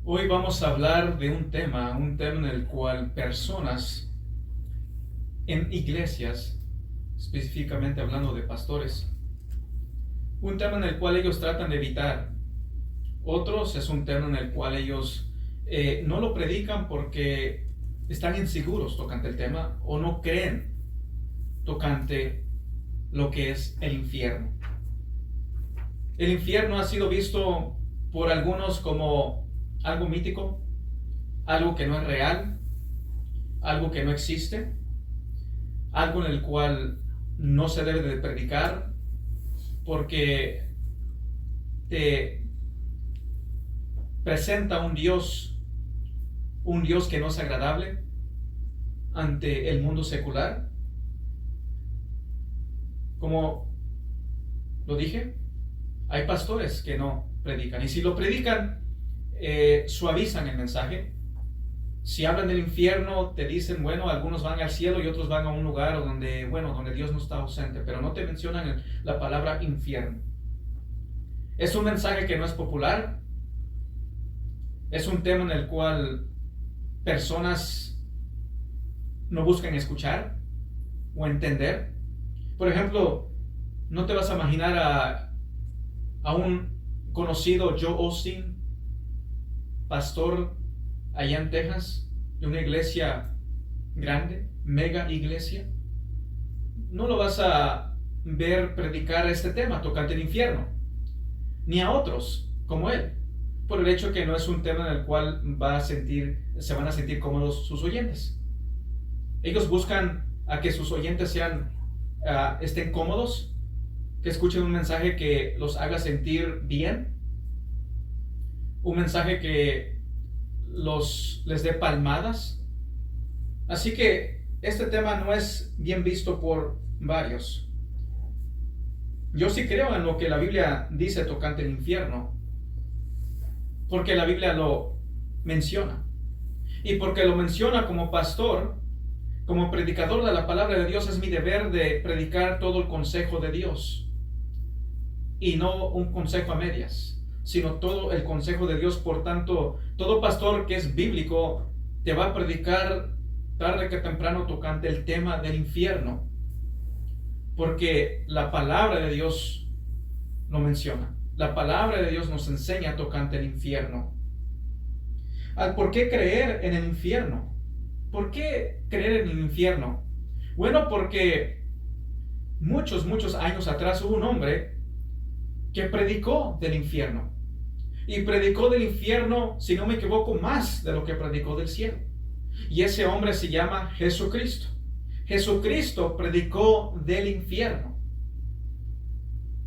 Hoy vamos a hablar de un tema en el cual personas en iglesias, específicamente hablando de pastores, un tema en el cual ellos tratan de evitar. Otros es un tema en el cual ellos no lo predican porque están inseguros tocante el tema o no creen tocante lo que es el infierno. El infierno ha sido visto por algunos como algo mítico, algo que no es real, algo que no existe, algo en el cual no se debe de predicar porque te presenta un Dios que no es agradable ante el mundo secular. Como lo dije, hay pastores que no predican, y si lo predican, suavizan el mensaje. Si hablan del infierno, te dicen, bueno, algunos van al cielo y otros van a un lugar donde Dios no está ausente, pero no te mencionan la palabra infierno. Es un mensaje que no es popular, es un tema en el cual personas no buscan escuchar o entender. Por ejemplo, no te vas a imaginar a un conocido Joe Austin, pastor allá en Texas, de una iglesia grande, mega iglesia. No lo vas a ver predicar este tema tocante el infierno, ni a otros como él, por el hecho que no es un tema en el cual se van a sentir cómodos sus oyentes. Ellos buscan a que sus oyentes estén cómodos, que escuchen un mensaje que los haga sentir bien, un mensaje que les dé palmadas. Así que este tema no es bien visto por varios. Yo sí creo en lo que la Biblia dice tocante el infierno, porque la Biblia lo menciona. Y porque lo menciona como pastor, como predicador de la palabra de Dios, es mi deber de predicar todo el consejo de Dios. Y no un consejo a medias, sino todo el consejo de Dios. Por tanto, todo pastor que es bíblico te va a predicar tarde que temprano tocante el tema del infierno, porque la palabra de Dios lo menciona. La palabra de Dios nos enseña tocante el infierno. ¿Por qué creer en el infierno? ¿Por qué creer en el infierno? Bueno, porque muchos años atrás hubo un hombre que predicó del infierno. Y predicó del infierno, si no me equivoco, más de lo que predicó del cielo. Y ese hombre se llama Jesucristo. Jesucristo predicó del infierno.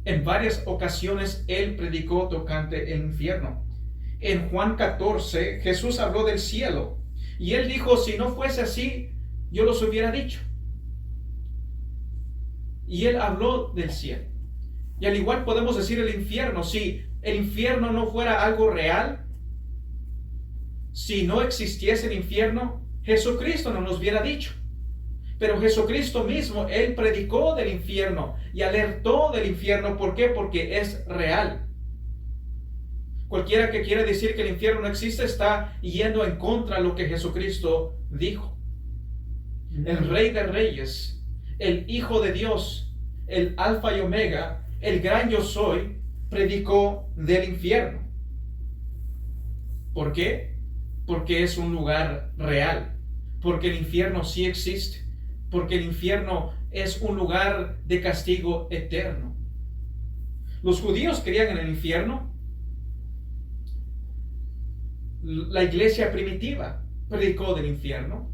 En varias ocasiones él predicó tocante el infierno. En Juan 14, Jesús habló del cielo. Y él dijo, si no fuese así, yo los hubiera dicho. Y él habló del cielo. Y al igual podemos decir el infierno. Si el infierno no fuera algo real, si no existiese el infierno, Jesucristo no nos hubiera dicho. Pero Jesucristo mismo, él predicó del infierno y alertó del infierno. ¿Por qué? Porque es real. Cualquiera que quiera decir que el infierno no existe está yendo en contra de lo que Jesucristo dijo. El Rey de Reyes, el Hijo de Dios, el Alfa y Omega, el gran yo soy, predicó del infierno. ¿Por qué? Porque es un lugar real, porque el infierno sí existe, porque el infierno es un lugar de castigo eterno. Los judíos creían en el infierno. La iglesia primitiva predicó del infierno.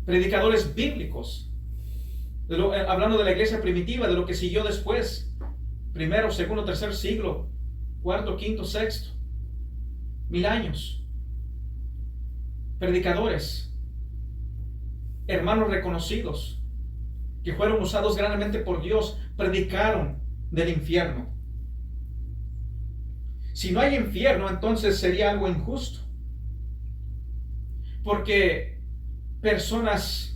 Predicadores bíblicos, hablando de la iglesia primitiva, de lo que siguió después, primero, segundo, tercer siglo, cuarto, quinto, sexto, 1000 años. Predicadores, hermanos reconocidos, que fueron usados grandemente por Dios, predicaron del infierno. Si no hay infierno, entonces sería algo injusto, porque personas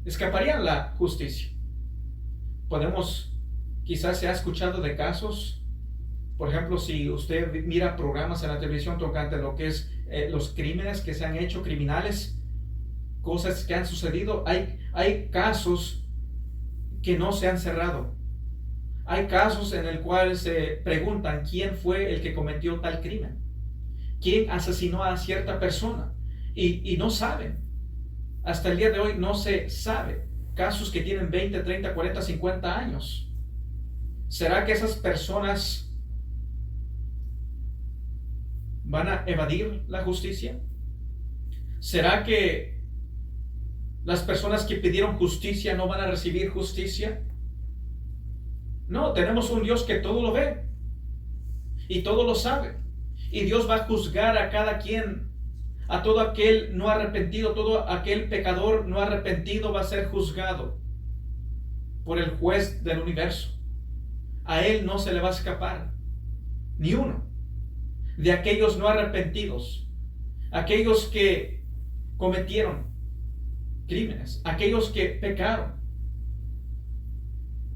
escaparían la justicia. Quizás se ha escuchado de casos Por ejemplo, si usted mira programas en la televisión tocante lo que es los crímenes que se han hecho, criminales, cosas que han sucedido, hay casos que no se han cerrado. Hay casos en el cual se preguntan quién fue el que cometió tal crimen, quién asesinó a cierta persona, y no saben. Hasta el día de hoy no se sabe. Casos que tienen 20, 30, 40, 50 años. ¿Será que esas personas van a evadir la justicia? ¿Será que las personas que pidieron justicia no van a recibir justicia? No, tenemos un Dios que todo lo ve y todo lo sabe. Y Dios va a juzgar a cada quien, a todo aquel no arrepentido, todo aquel pecador no arrepentido va a ser juzgado por el juez del universo. A él no se le va a escapar ni uno de aquellos no arrepentidos, aquellos que cometieron crímenes, aquellos que pecaron.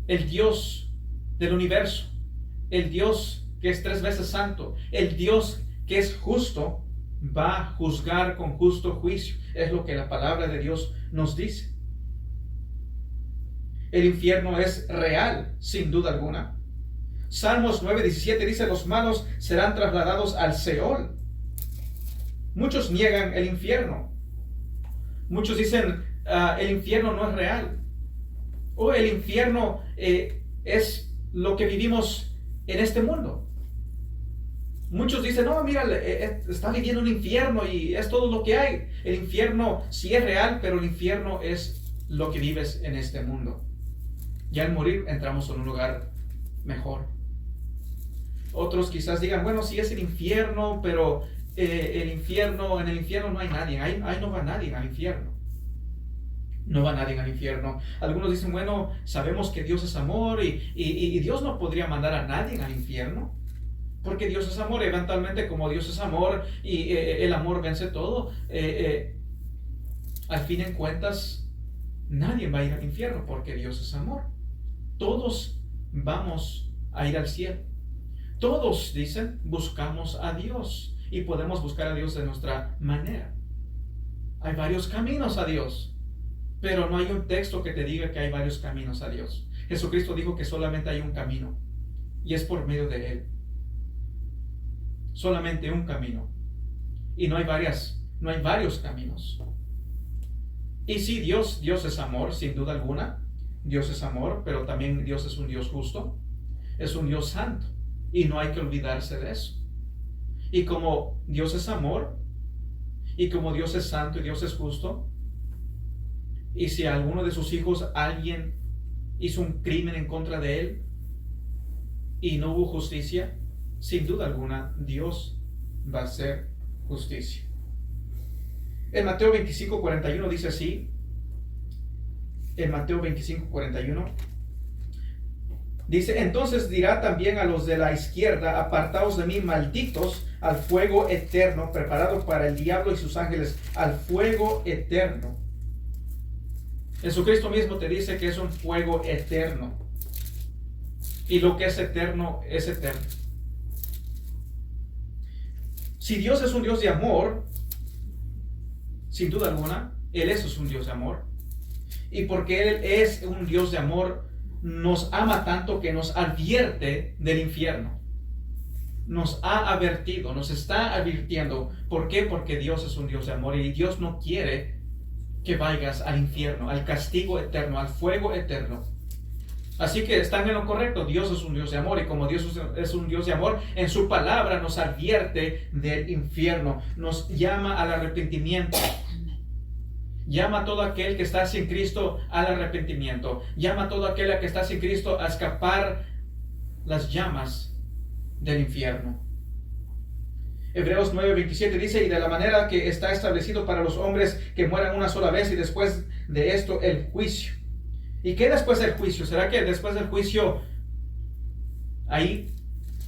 El Dios del universo, el Dios que es 3 veces santo, el Dios que es justo, va a juzgar con justo juicio. Es lo que la palabra de Dios nos dice. El infierno es real, sin duda alguna. Salmos 9:17 dice: los malos serán trasladados al Seol. Muchos niegan el infierno. Muchos dicen, el infierno no es real. O el infierno es lo que vivimos en este mundo. Muchos dicen, no, mira, está viviendo un infierno y es todo lo que hay. El infierno sí es real, pero el infierno es lo que vives en este mundo. Ya al morir entramos en un lugar mejor. Otros quizás digan, bueno, sí es el infierno, pero en el infierno no hay nadie. Ahí no va nadie al infierno. No va nadie al infierno. Algunos dicen, bueno, sabemos que Dios es amor y Dios no podría mandar a nadie al infierno. Porque Dios es amor, eventualmente como Dios es amor y el amor vence todo, al fin en cuentas nadie va a ir al infierno porque Dios es amor. Todos vamos a ir al cielo. Todos, dicen, buscamos a Dios y podemos buscar a Dios de nuestra manera. Hay varios caminos a Dios, pero no hay un texto que te diga que hay varios caminos a Dios. Jesucristo dijo que solamente hay un camino y es por medio de Él. Solamente un camino. Y no hay varios caminos. Y sí, Dios es amor, sin duda alguna. Dios es amor, pero también Dios es un Dios justo. Es un Dios santo. Y no hay que olvidarse de eso. Y como Dios es amor, y como Dios es santo y Dios es justo, y si a alguno de sus hijos alguien hizo un crimen en contra de él, y no hubo justicia, sin duda alguna, Dios va a hacer justicia. En Mateo 25:41 dice así, en Mateo 25:41, dice, entonces dirá también a los de la izquierda, apartaos de mí, malditos, al fuego eterno, preparado para el diablo y sus ángeles, al fuego eterno. Jesucristo mismo te dice que es un fuego eterno. Y lo que es eterno, es eterno. Si Dios es un Dios de amor, sin duda alguna, Él es un Dios de amor. Y porque Él es un Dios de amor, nos ama tanto que nos advierte del infierno. Nos ha advertido, nos está advirtiendo. ¿Por qué? Porque Dios es un Dios de amor y Dios no quiere que vayas al infierno, al castigo eterno, al fuego eterno. Así que están en lo correcto. Dios es un Dios de amor y como Dios es un Dios de amor, en su palabra nos advierte del infierno, nos llama al arrepentimiento. Llama a todo aquel que está sin Cristo al arrepentimiento. Llama a todo aquel que está sin Cristo a escapar las llamas del infierno. Hebreos 9:27 dice, y de la manera que está establecido para los hombres que mueran una sola vez y después de esto el juicio. ¿Y qué después del juicio? ¿Será que después del juicio ahí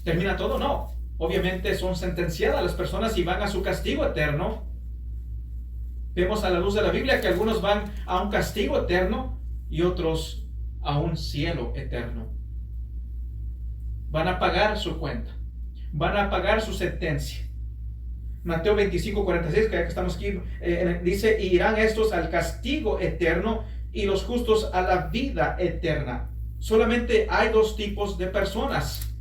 termina todo? No. Obviamente son sentenciadas las personas y van a su castigo eterno. Vemos a la luz de la Biblia que algunos van a un castigo eterno y otros a un cielo eterno. Van a pagar su cuenta. van a pagar su sentencia. Mateo 25:46, que estamos aquí, dice, y irán estos al castigo eterno y los justos a la vida eterna. Solamente hay dos tipos de personas: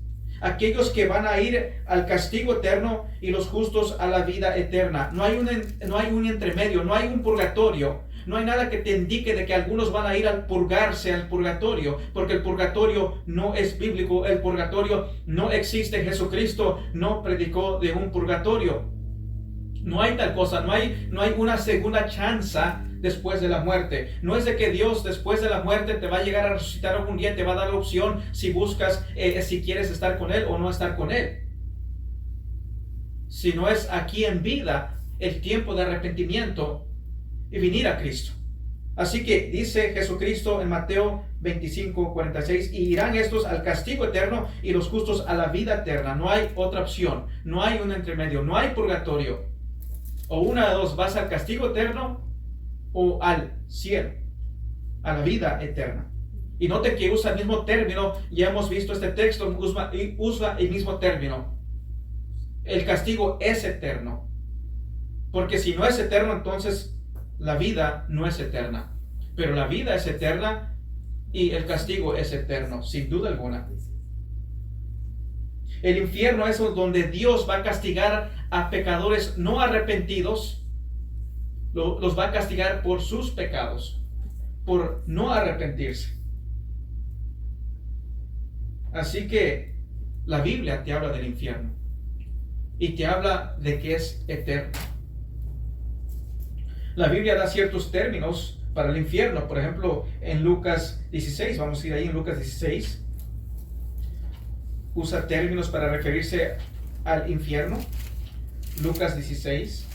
aquellos que van a ir al castigo eterno y los justos a la vida eterna. No hay un entremedio, no hay un purgatorio. No hay nada que te indique de que algunos van a ir al purgarse, al purgatorio, porque el purgatorio no es bíblico, el purgatorio no existe. Jesucristo no predicó de un purgatorio. No hay tal cosa, no hay una segunda chance después de la muerte. No es de que Dios después de la muerte te va a llegar a resucitar algún día, te va a dar la opción si buscas, si quieres estar con Él o no estar con Él. Si no es aquí en vida, el tiempo de arrepentimiento y venir a Cristo. Así que dice Jesucristo en Mateo 25:46, y irán estos al castigo eterno y los justos a la vida eterna. No hay otra opción, no hay un entremedio, no hay purgatorio. O una de dos, vas al castigo eterno o al cielo, a la vida eterna. Y note que usa el mismo término, ya hemos visto este texto, usa el mismo término. El castigo es eterno, porque si no es eterno, entonces la vida no es eterna. Pero la vida es eterna y el castigo es eterno, sin duda alguna. El infierno es donde Dios va a castigar a pecadores no arrepentidos. Los va a castigar por sus pecados, por no arrepentirse. Así que la Biblia te habla del infierno y te habla de que es eterno. La Biblia da ciertos términos para el infierno. Por ejemplo, en Lucas 16, vamos a ir ahí en Lucas 16. Usa términos para referirse al infierno. Lucas 16.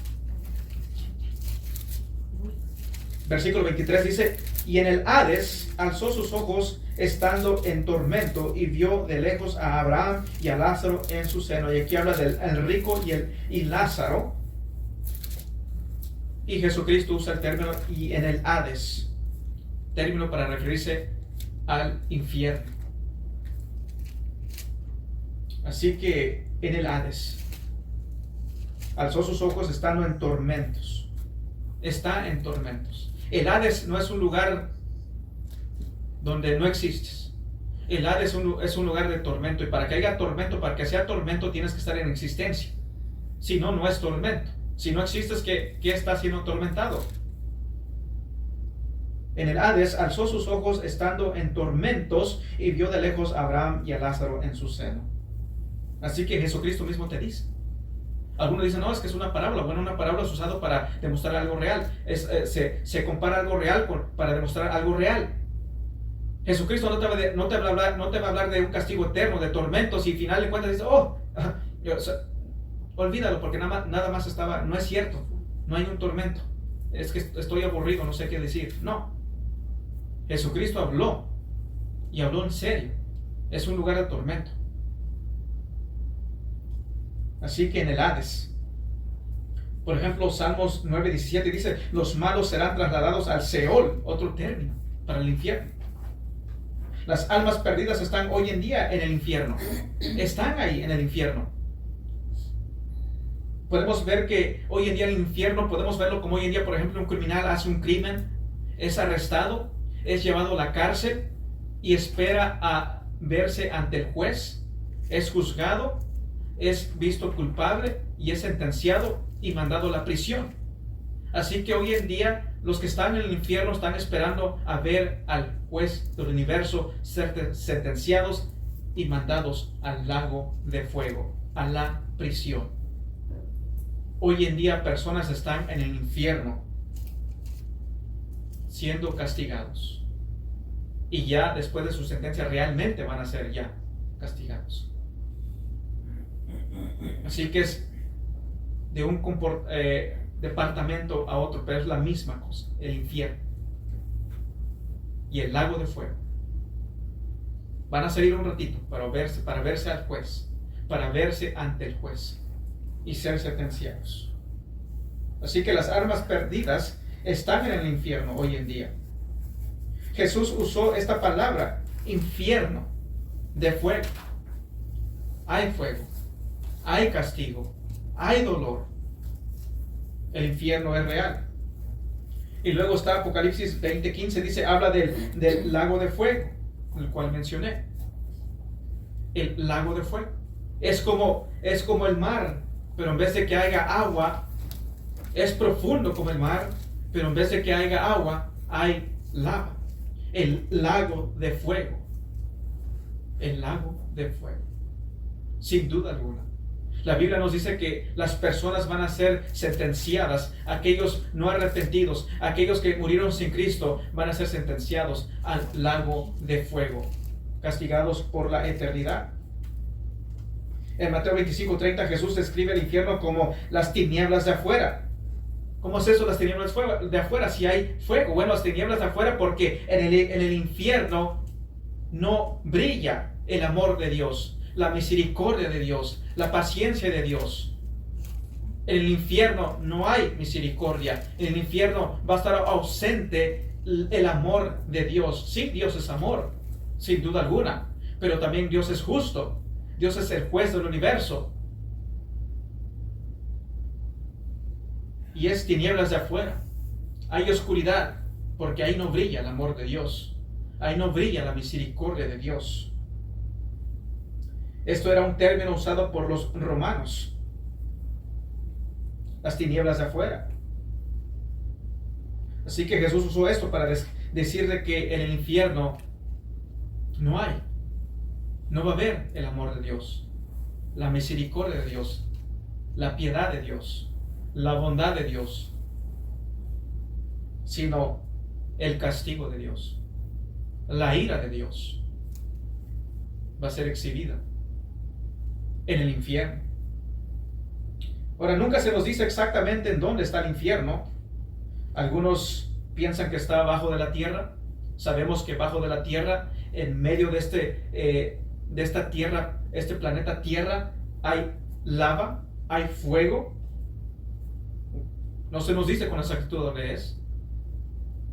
Versículo 23 dice, y en el Hades alzó sus ojos estando en tormento y vio de lejos a Abraham y a Lázaro en su seno. Y aquí habla del rico y Lázaro. Y Jesucristo usa el término y en el Hades, término para referirse al infierno. Así que en el Hades alzó sus ojos estando en tormentos. Está en tormentos. El Hades no es un lugar donde no existes. El Hades es un lugar de tormento. Y para que haya tormento, para que sea tormento, tienes que estar en existencia. Si no, no es tormento. Si no existes, ¿qué está siendo atormentado? En el Hades alzó sus ojos estando en tormentos y vio de lejos a Abraham y a Lázaro en su seno. Así que Jesucristo mismo te dice. Algunos dicen, no, es que es una parábola. Bueno, una parábola es usado para demostrar algo real. Se compara algo real para demostrar algo real. Jesucristo no te va a hablar de un castigo eterno, de tormentos, y al final de cuentas dice, olvídalo, porque nada más no es cierto. No hay un tormento. Es que estoy aburrido, no sé qué decir. No. Jesucristo habló, y habló en serio. Es un lugar de tormento. Así que en el Hades, por ejemplo, Salmos 9:17 dice, los malos serán trasladados al Seol, otro término para el infierno. Las almas perdidas están hoy en día en el infierno. Están ahí en el infierno. Podemos ver que hoy en día el infierno, podemos verlo como hoy en día, por ejemplo, un criminal hace un crimen, es arrestado, es llevado a la cárcel y espera a verse ante el juez, es juzgado, es visto culpable y es sentenciado y mandado a la prisión. Así que hoy en día los que están en el infierno están esperando a ver al juez del universo ser sentenciados y mandados al lago de fuego, a la prisión. Hoy en día personas están en el infierno siendo castigados, y ya después de su sentencia realmente van a ser ya castigados. Así que es de un departamento a otro, pero es la misma cosa, el infierno y el lago de fuego. Van a salir un ratito para verse al juez, para verse ante el juez y ser sentenciados. Así que las almas perdidas están en el infierno hoy en día. Jesús usó esta palabra, infierno, de fuego. Hay fuego. hay castigo, hay dolor. El infierno es real. Y luego está Apocalipsis 20:15, dice, habla del lago de fuego, el cual mencioné. El lago de fuego. Es como el mar, pero en vez de que haya agua, es profundo como el mar, pero en vez de que haya agua, hay lava. El lago de fuego. El lago de fuego. Sin duda alguna. La Biblia nos dice que las personas van a ser sentenciadas, aquellos no arrepentidos, aquellos que murieron sin Cristo, van a ser sentenciados al lago de fuego, castigados por la eternidad. En Mateo 25:30 Jesús describe el infierno como las tinieblas de afuera. ¿Cómo es eso, las tinieblas de afuera? Si hay fuego, bueno, las tinieblas de afuera porque en el infierno no brilla el amor de Dios, la misericordia de Dios, la paciencia de Dios. En el infierno no hay misericordia. En el infierno va a estar ausente el amor de Dios. Sí, Dios es amor, sin duda alguna, pero también Dios es justo. Dios es el juez del universo. Y es tinieblas de afuera. Hay oscuridad, porque ahí no brilla el amor de Dios. Ahí no brilla la misericordia de Dios. Esto era un término usado por los romanos. Las tinieblas de afuera. Así que Jesús usó esto para decir de que en el infierno no va a haber el amor de Dios, la misericordia de Dios, la piedad de Dios, la bondad de Dios, sino el castigo de Dios, la ira de Dios va a ser exhibida en el infierno. Ahora, nunca se nos dice exactamente en dónde está el infierno. Algunos piensan que está abajo de la tierra. Sabemos que bajo de la tierra, en medio de esta tierra, este planeta Tierra, hay lava, hay fuego. No se nos dice con exactitud dónde es.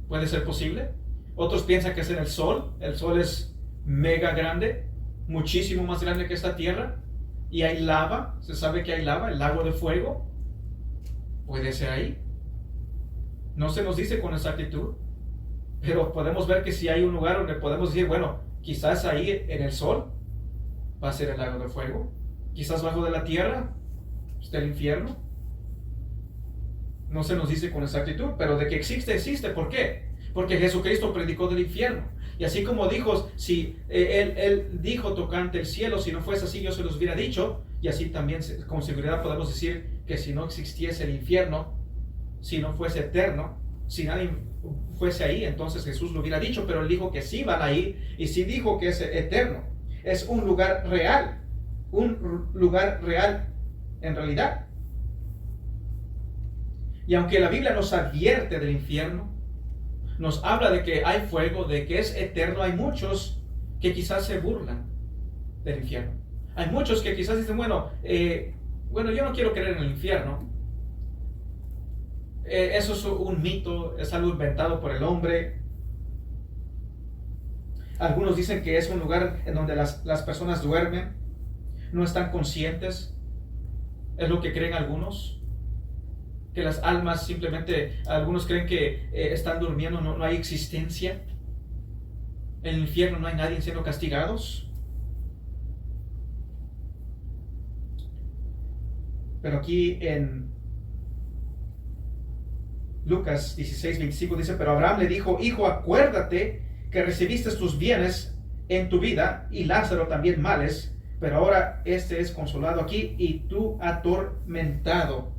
¿Puede ser posible? Otros piensan que es en el Sol. El Sol es mega grande, muchísimo más grande que esta tierra. Y hay lava, se sabe que hay lava, el lago de fuego. Puede ser ahí. No se nos dice con exactitud, pero podemos ver que si hay un lugar donde podemos decir, bueno, quizás ahí en el Sol va a ser el lago de fuego. Quizás bajo de la tierra está el infierno. No se nos dice con exactitud, pero de que existe, existe. ¿Por qué? Porque Jesucristo predicó del infierno. Y así como dijo, si él dijo tocante el cielo, si no fuese así yo se los hubiera dicho. Y así también con seguridad podemos decir que si no existiese el infierno, si no fuese eterno, si nadie fuese ahí, entonces Jesús lo hubiera dicho. Pero él dijo que sí van a ir y sí dijo que es eterno. Es un lugar real en realidad. Y aunque la Biblia nos advierte del infierno, nos habla de que hay fuego, de que es eterno, hay muchos que quizás se burlan del infierno. Hay muchos que quizás dicen, bueno, yo no quiero creer en el infierno. Eso es un mito, es algo inventado por el hombre. Algunos dicen que es un lugar en donde las personas duermen, no están conscientes. Es lo que creen algunos. Que las almas simplemente, algunos creen que están durmiendo, no hay existencia. En el infierno no hay nadie siendo castigados. Pero aquí en Lucas 16:25 dice, pero Abraham le dijo, hijo, acuérdate que recibiste tus bienes en tu vida y Lázaro también males, pero ahora este es consolado aquí y tú atormentado.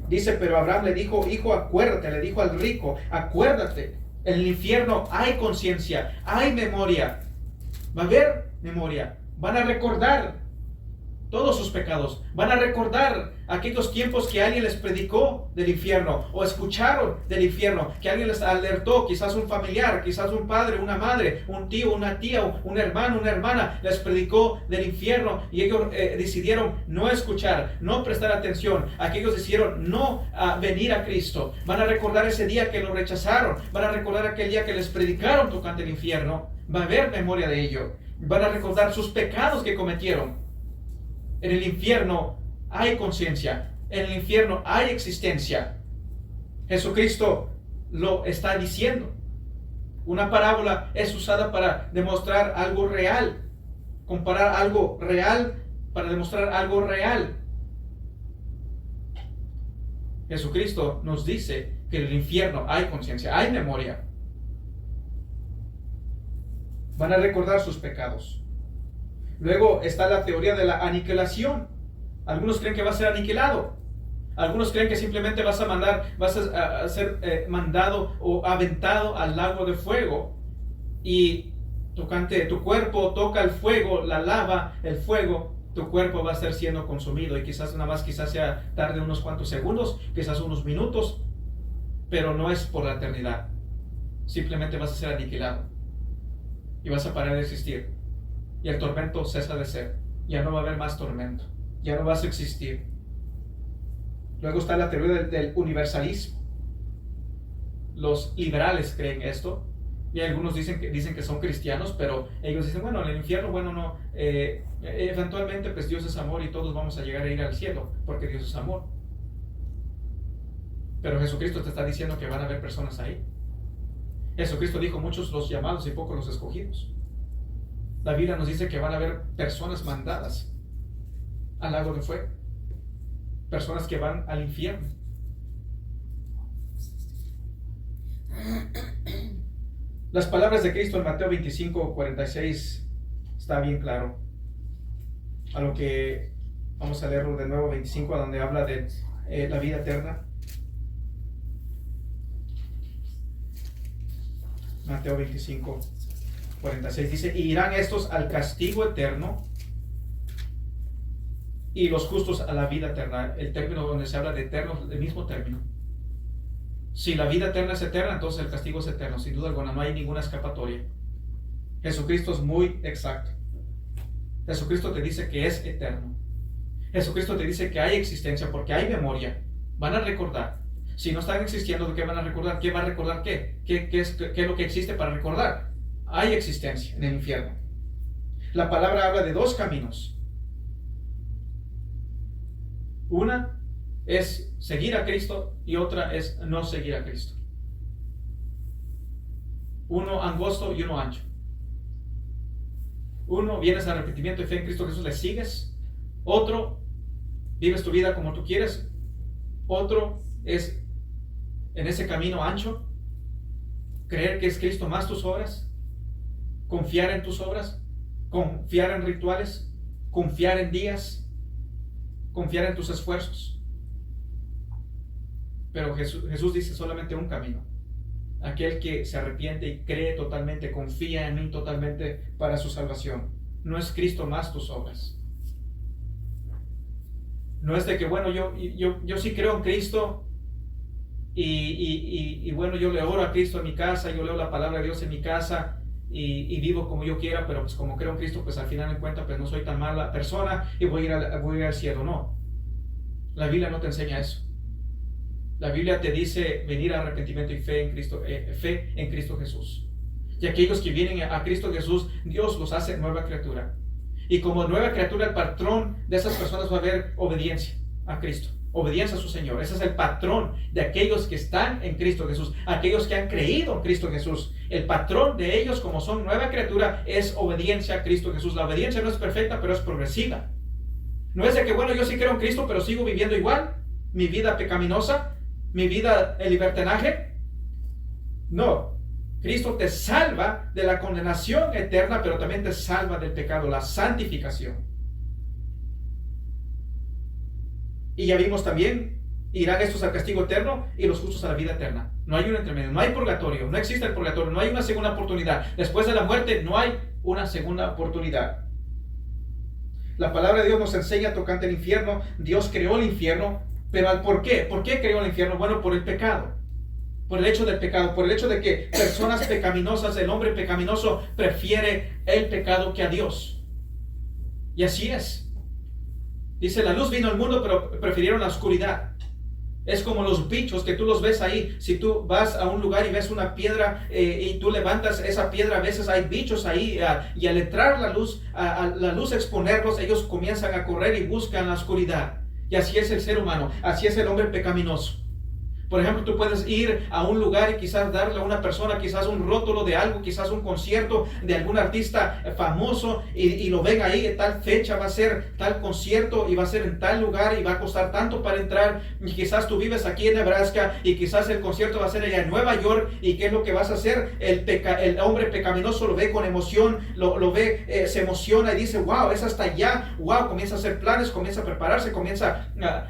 Dice, pero Abraham le dijo, hijo, acuérdate, le dijo al rico, acuérdate, en el infierno hay conciencia, hay memoria, va a haber memoria, van a recordar todos sus pecados, van a recordar aquellos tiempos que alguien les predicó del infierno o escucharon del infierno, que alguien les alertó, quizás un familiar, quizás un padre, una madre, un tío, una tía, un hermano, una hermana les predicó del infierno y ellos decidieron no escuchar, no prestar atención, aquellos decidieron no venir a Cristo. Van a recordar ese día que lo rechazaron, van a recordar aquel día que les predicaron tocante el infierno, va a haber memoria de ello, van a recordar sus pecados que cometieron. En el infierno hay conciencia. En el infierno hay existencia. Jesucristo lo está diciendo. Una parábola es usada para demostrar algo real. Comparar algo real para demostrar algo real. Jesucristo nos dice que en el infierno hay conciencia, hay memoria. Van a recordar sus pecados. Luego está la teoría de la aniquilación. Algunos creen que va a ser aniquilado. Algunos creen que simplemente vas a ser mandado o aventado al lago de fuego. Y tocante tu cuerpo toca el fuego, la lava, el fuego, tu cuerpo va a estar siendo consumido. Y quizás sea tarde unos cuantos segundos, quizás unos minutos, pero no es por la eternidad. Simplemente vas a ser aniquilado. Y vas a parar de existir. Y el tormento cesa de ser. Ya no va a haber más tormento. Ya no vas a existir. Luego está la teoría del universalismo. Los liberales creen esto. Y algunos dicen que son cristianos, pero ellos dicen, bueno, en el infierno, bueno, no. Eventualmente, pues Dios es amor y todos vamos a llegar a ir al cielo, porque Dios es amor. Pero Jesucristo te está diciendo que van a haber personas ahí. Jesucristo dijo, muchos los llamados y pocos los escogidos. La Biblia nos dice que van a haber personas mandadas al lago de fuego. Personas que van al infierno. Las palabras de Cristo en Mateo 25:46 está bien claro. A lo que vamos a leerlo de nuevo, 25, donde habla de la vida eterna. Mateo 25:46 dice, y irán estos al castigo eterno y los justos a la vida eterna. El término donde se habla de eterno, el mismo término. Si la vida eterna es eterna, entonces el castigo es eterno, sin duda alguna, no hay ninguna escapatoria. Jesucristo es muy exacto. Jesucristo te dice que es eterno. Jesucristo te dice que hay existencia porque hay memoria. Van a recordar. Si no están existiendo, ¿de qué van a recordar? ¿Qué va a recordar qué? ¿Qué es lo que existe para recordar? Hay existencia en el infierno. La palabra habla de dos caminos. Una es seguir a Cristo y otra es no seguir a Cristo. Uno angosto y uno ancho. Uno, vienes al arrepentimiento y fe en Cristo Jesús, le sigues. Otro, vives tu vida como tú quieres. Otro es en ese camino ancho, creer que es Cristo más tus obras, confiar en tus obras, confiar en rituales, confiar en días, confiar en tus esfuerzos. Pero Jesús dice solamente un camino. Aquel que se arrepiente y cree totalmente, confía en mí totalmente para su salvación. No es Cristo más tus obras. No es de que, bueno, yo sí creo en Cristo y bueno, yo le oro a Cristo en mi casa, yo leo la palabra de Dios en mi casa y vivo como yo quiera, pero pues como creo en Cristo, pues al final en cuenta, pues no soy tan mala persona y voy a ir al cielo. No. La Biblia no te enseña eso. La Biblia te dice venir a arrepentimiento y fe en Cristo Jesús. Y aquellos que vienen a Cristo Jesús, Dios los hace nueva criatura. Y como nueva criatura, el patrón de esas personas va a haber obediencia a Cristo, obediencia a su Señor. Ese es el patrón de aquellos que están en Cristo Jesús, aquellos que han creído en Cristo Jesús. El patrón de ellos, como son nueva criatura, es obediencia a Cristo Jesús. La obediencia no es perfecta, pero es progresiva. No es de que, bueno, yo sí creo en Cristo, pero sigo viviendo igual, mi vida pecaminosa, mi vida en libertinaje. No, Cristo te salva de la condenación eterna, pero también te salva del pecado, la santificación. Y ya vimos también, irán estos al castigo eterno y los justos a la vida eterna. No hay un intermedio, no hay purgatorio, no existe el purgatorio, no hay una segunda oportunidad. Después de la muerte no hay una segunda oportunidad. La palabra de Dios nos enseña tocante el infierno. Dios creó el infierno, pero ¿por qué? ¿Por qué creó el infierno? Bueno, por el pecado. Por el hecho del pecado, por el hecho de que personas pecaminosas, el hombre pecaminoso prefiere el pecado que a Dios. Y así es. Dice, la luz vino al mundo, pero prefirieron la oscuridad. Es como los bichos que tú los ves ahí. Si tú vas a un lugar y ves una piedra y tú levantas esa piedra, a veces hay bichos ahí y al entrar a la luz exponerlos, ellos comienzan a correr y buscan la oscuridad. Y así es el ser humano, así es el hombre pecaminoso. Por ejemplo, tú puedes ir a un lugar y quizás darle a una persona quizás un rótulo de algo, quizás un concierto de algún artista famoso y lo ven ahí, en tal fecha va a ser tal concierto y va a ser en tal lugar y va a costar tanto para entrar. Y quizás tú vives aquí en Nebraska y quizás el concierto va a ser allá en Nueva York. ¿Y qué es lo que vas a hacer? El hombre pecaminoso lo ve con emoción, lo ve, se emociona y dice, wow, es hasta allá, wow, comienza a hacer planes, comienza a prepararse,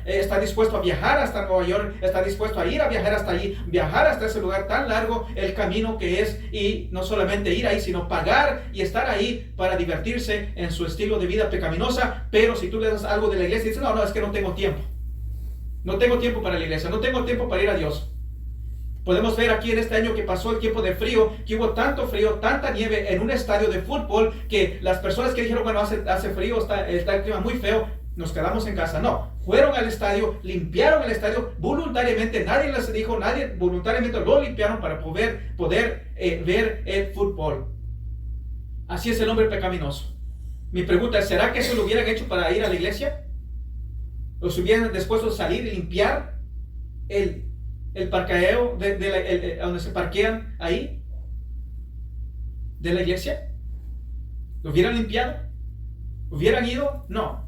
está dispuesto a viajar hasta Nueva York, está dispuesto a ir a viajar hasta allí, viajar hasta ese lugar tan largo, el camino que es, y no solamente ir ahí, sino pagar y estar ahí para divertirse en su estilo de vida pecaminosa. Pero si tú le das algo de la iglesia y dices, no, es que no tengo tiempo, no tengo tiempo para la iglesia, no tengo tiempo para ir a Dios. Podemos ver aquí en este año que pasó el tiempo de frío, que hubo tanto frío, tanta nieve en un estadio de fútbol, que las personas que dijeron, bueno, hace frío, está el clima muy feo, nos quedamos en casa. No, fueron al estadio, limpiaron el estadio voluntariamente, nadie les dijo, nadie voluntariamente lo limpiaron para poder ver el fútbol. Así es el hombre pecaminoso. Mi pregunta es, ¿será que eso lo hubieran hecho para ir a la iglesia? ¿Los hubieran dispuesto a salir y limpiar el parqueo donde se parquean ahí de la iglesia? ¿Lo hubieran limpiado? ¿Hubieran ido? No.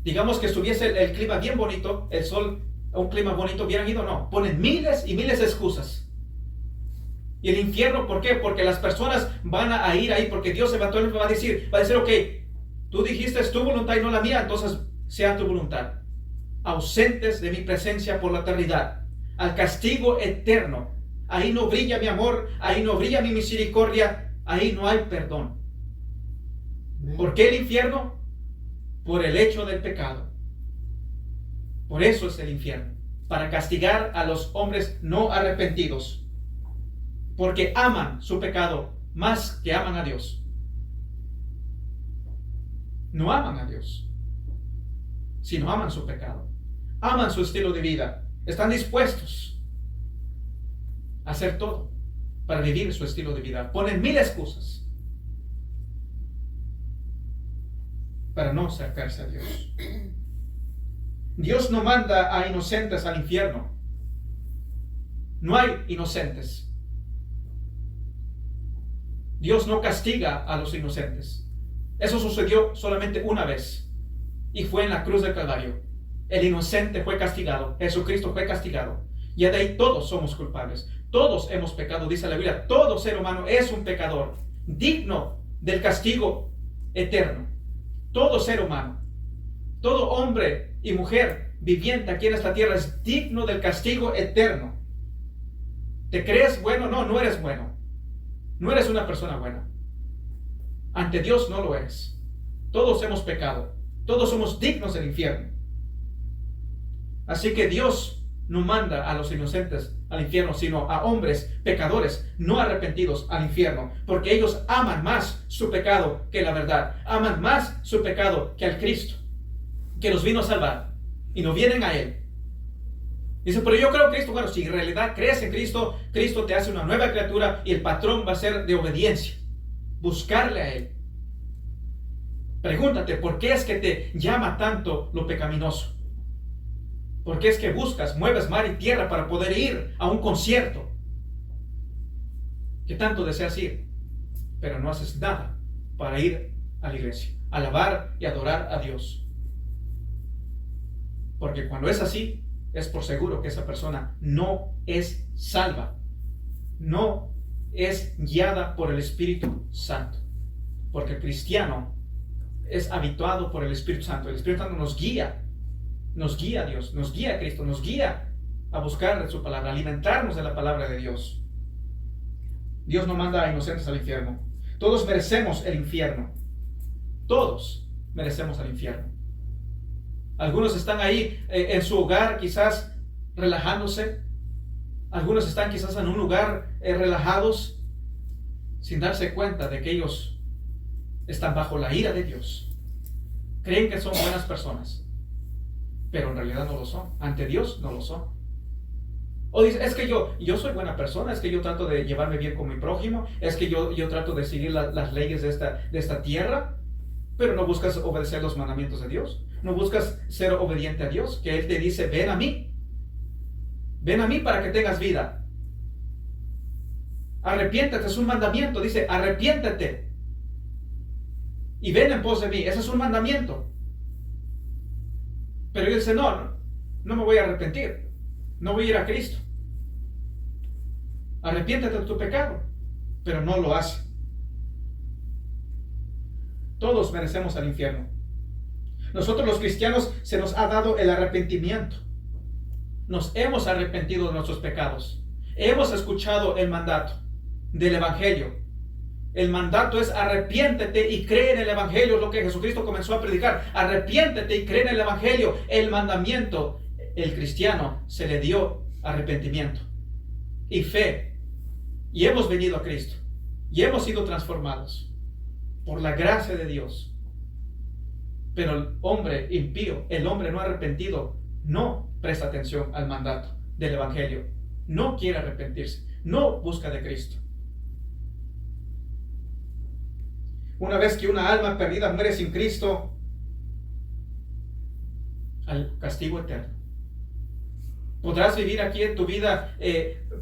Digamos que estuviese el clima bien bonito, el sol, un clima bonito, ¿hubieran ido? No. Ponen miles y miles de excusas. Y el infierno, ¿por qué? Porque las personas van a ir ahí, porque Dios eventualmente va a decir, ok, tú dijiste es tu voluntad y no la mía, entonces sea tu voluntad. Ausentes de mi presencia por la eternidad, al castigo eterno. Ahí no brilla mi amor, ahí no brilla mi misericordia, ahí no hay perdón. ¿Por qué el infierno? Por el hecho del pecado. Por eso es el infierno, para castigar a los hombres no arrepentidos, porque aman su pecado más que aman a Dios. No aman a Dios, sino aman su pecado, aman su estilo de vida, están dispuestos a hacer todo para vivir su estilo de vida, ponen mil excusas para no acercarse a Dios. Dios no manda a inocentes al infierno. No hay inocentes. Dios no castiga a los inocentes. Eso sucedió solamente una vez y fue en la cruz del Calvario. El inocente fue castigado, Jesucristo fue castigado. Y de ahí todos somos culpables. Todos hemos pecado, dice la Biblia. Todo ser humano es un pecador, digno del castigo eterno. Todo ser humano, todo hombre y mujer viviente aquí en esta tierra es digno del castigo eterno. ¿Te crees bueno? No, no eres bueno. No eres una persona buena. Ante Dios no lo eres. Todos hemos pecado. Todos somos dignos del infierno. Así que Dios no manda a los inocentes al infierno, sino a hombres pecadores no arrepentidos al infierno, porque ellos aman más su pecado que la verdad, aman más su pecado que al Cristo, que los vino a salvar, y no vienen a Él. Dice, pero yo creo en Cristo. Bueno, si en realidad crees en Cristo, Cristo te hace una nueva criatura y el patrón va a ser de obediencia, buscarle a Él. Pregúntate, ¿por qué es que te llama tanto lo pecaminoso? ¿Por qué es que buscas, mueves mar y tierra para poder ir a un concierto que tanto deseas ir, pero no haces nada para ir a la iglesia, alabar y adorar a Dios? Porque cuando es así, es por seguro que esa persona no es salva, no es guiada por el Espíritu Santo, porque el cristiano es habituado por el Espíritu Santo. El Espíritu Santo nos guía a Dios, nos guía a Cristo, nos guía a buscar su palabra, alimentarnos de la palabra de Dios. Dios no manda a inocentes al infierno. Todos merecemos el infierno. Todos merecemos el infierno. Algunos están ahí en su hogar quizás relajándose. Algunos están quizás en un lugar relajados sin darse cuenta de que ellos están bajo la ira de Dios. Creen que son buenas personas. pero en realidad no lo son. Ante Dios no lo son. O dice, es que yo soy buena persona, es que yo trato de llevarme bien con mi prójimo, es que yo trato de seguir las leyes de esta tierra, pero no buscas obedecer los mandamientos de Dios. No buscas ser obediente a Dios, que Él te dice, ven a mí para que tengas vida. Arrepiéntete, es un mandamiento, dice, arrepiéntete y ven en pos de mí, ese es un mandamiento. Pero Él dice, no me voy a arrepentir, no voy a ir a Cristo. Arrepiéntete de tu pecado, pero no lo hace. Todos merecemos el infierno. Nosotros los cristianos se nos ha dado el arrepentimiento. Nos hemos arrepentido de nuestros pecados. Hemos escuchado el mandato del Evangelio. El mandato es arrepiéntete y cree en el Evangelio, lo que Jesucristo comenzó a predicar. Arrepiéntete y cree en el Evangelio. El mandamiento, el cristiano se le dio arrepentimiento y fe. Y hemos venido a Cristo. Y hemos sido transformados por la gracia de Dios. Pero el hombre impío, el hombre no arrepentido, no presta atención al mandato del Evangelio. No quiere arrepentirse. No busca de Cristo. Una vez que una alma perdida muere sin Cristo, al castigo eterno. Podrás vivir aquí en tu vida,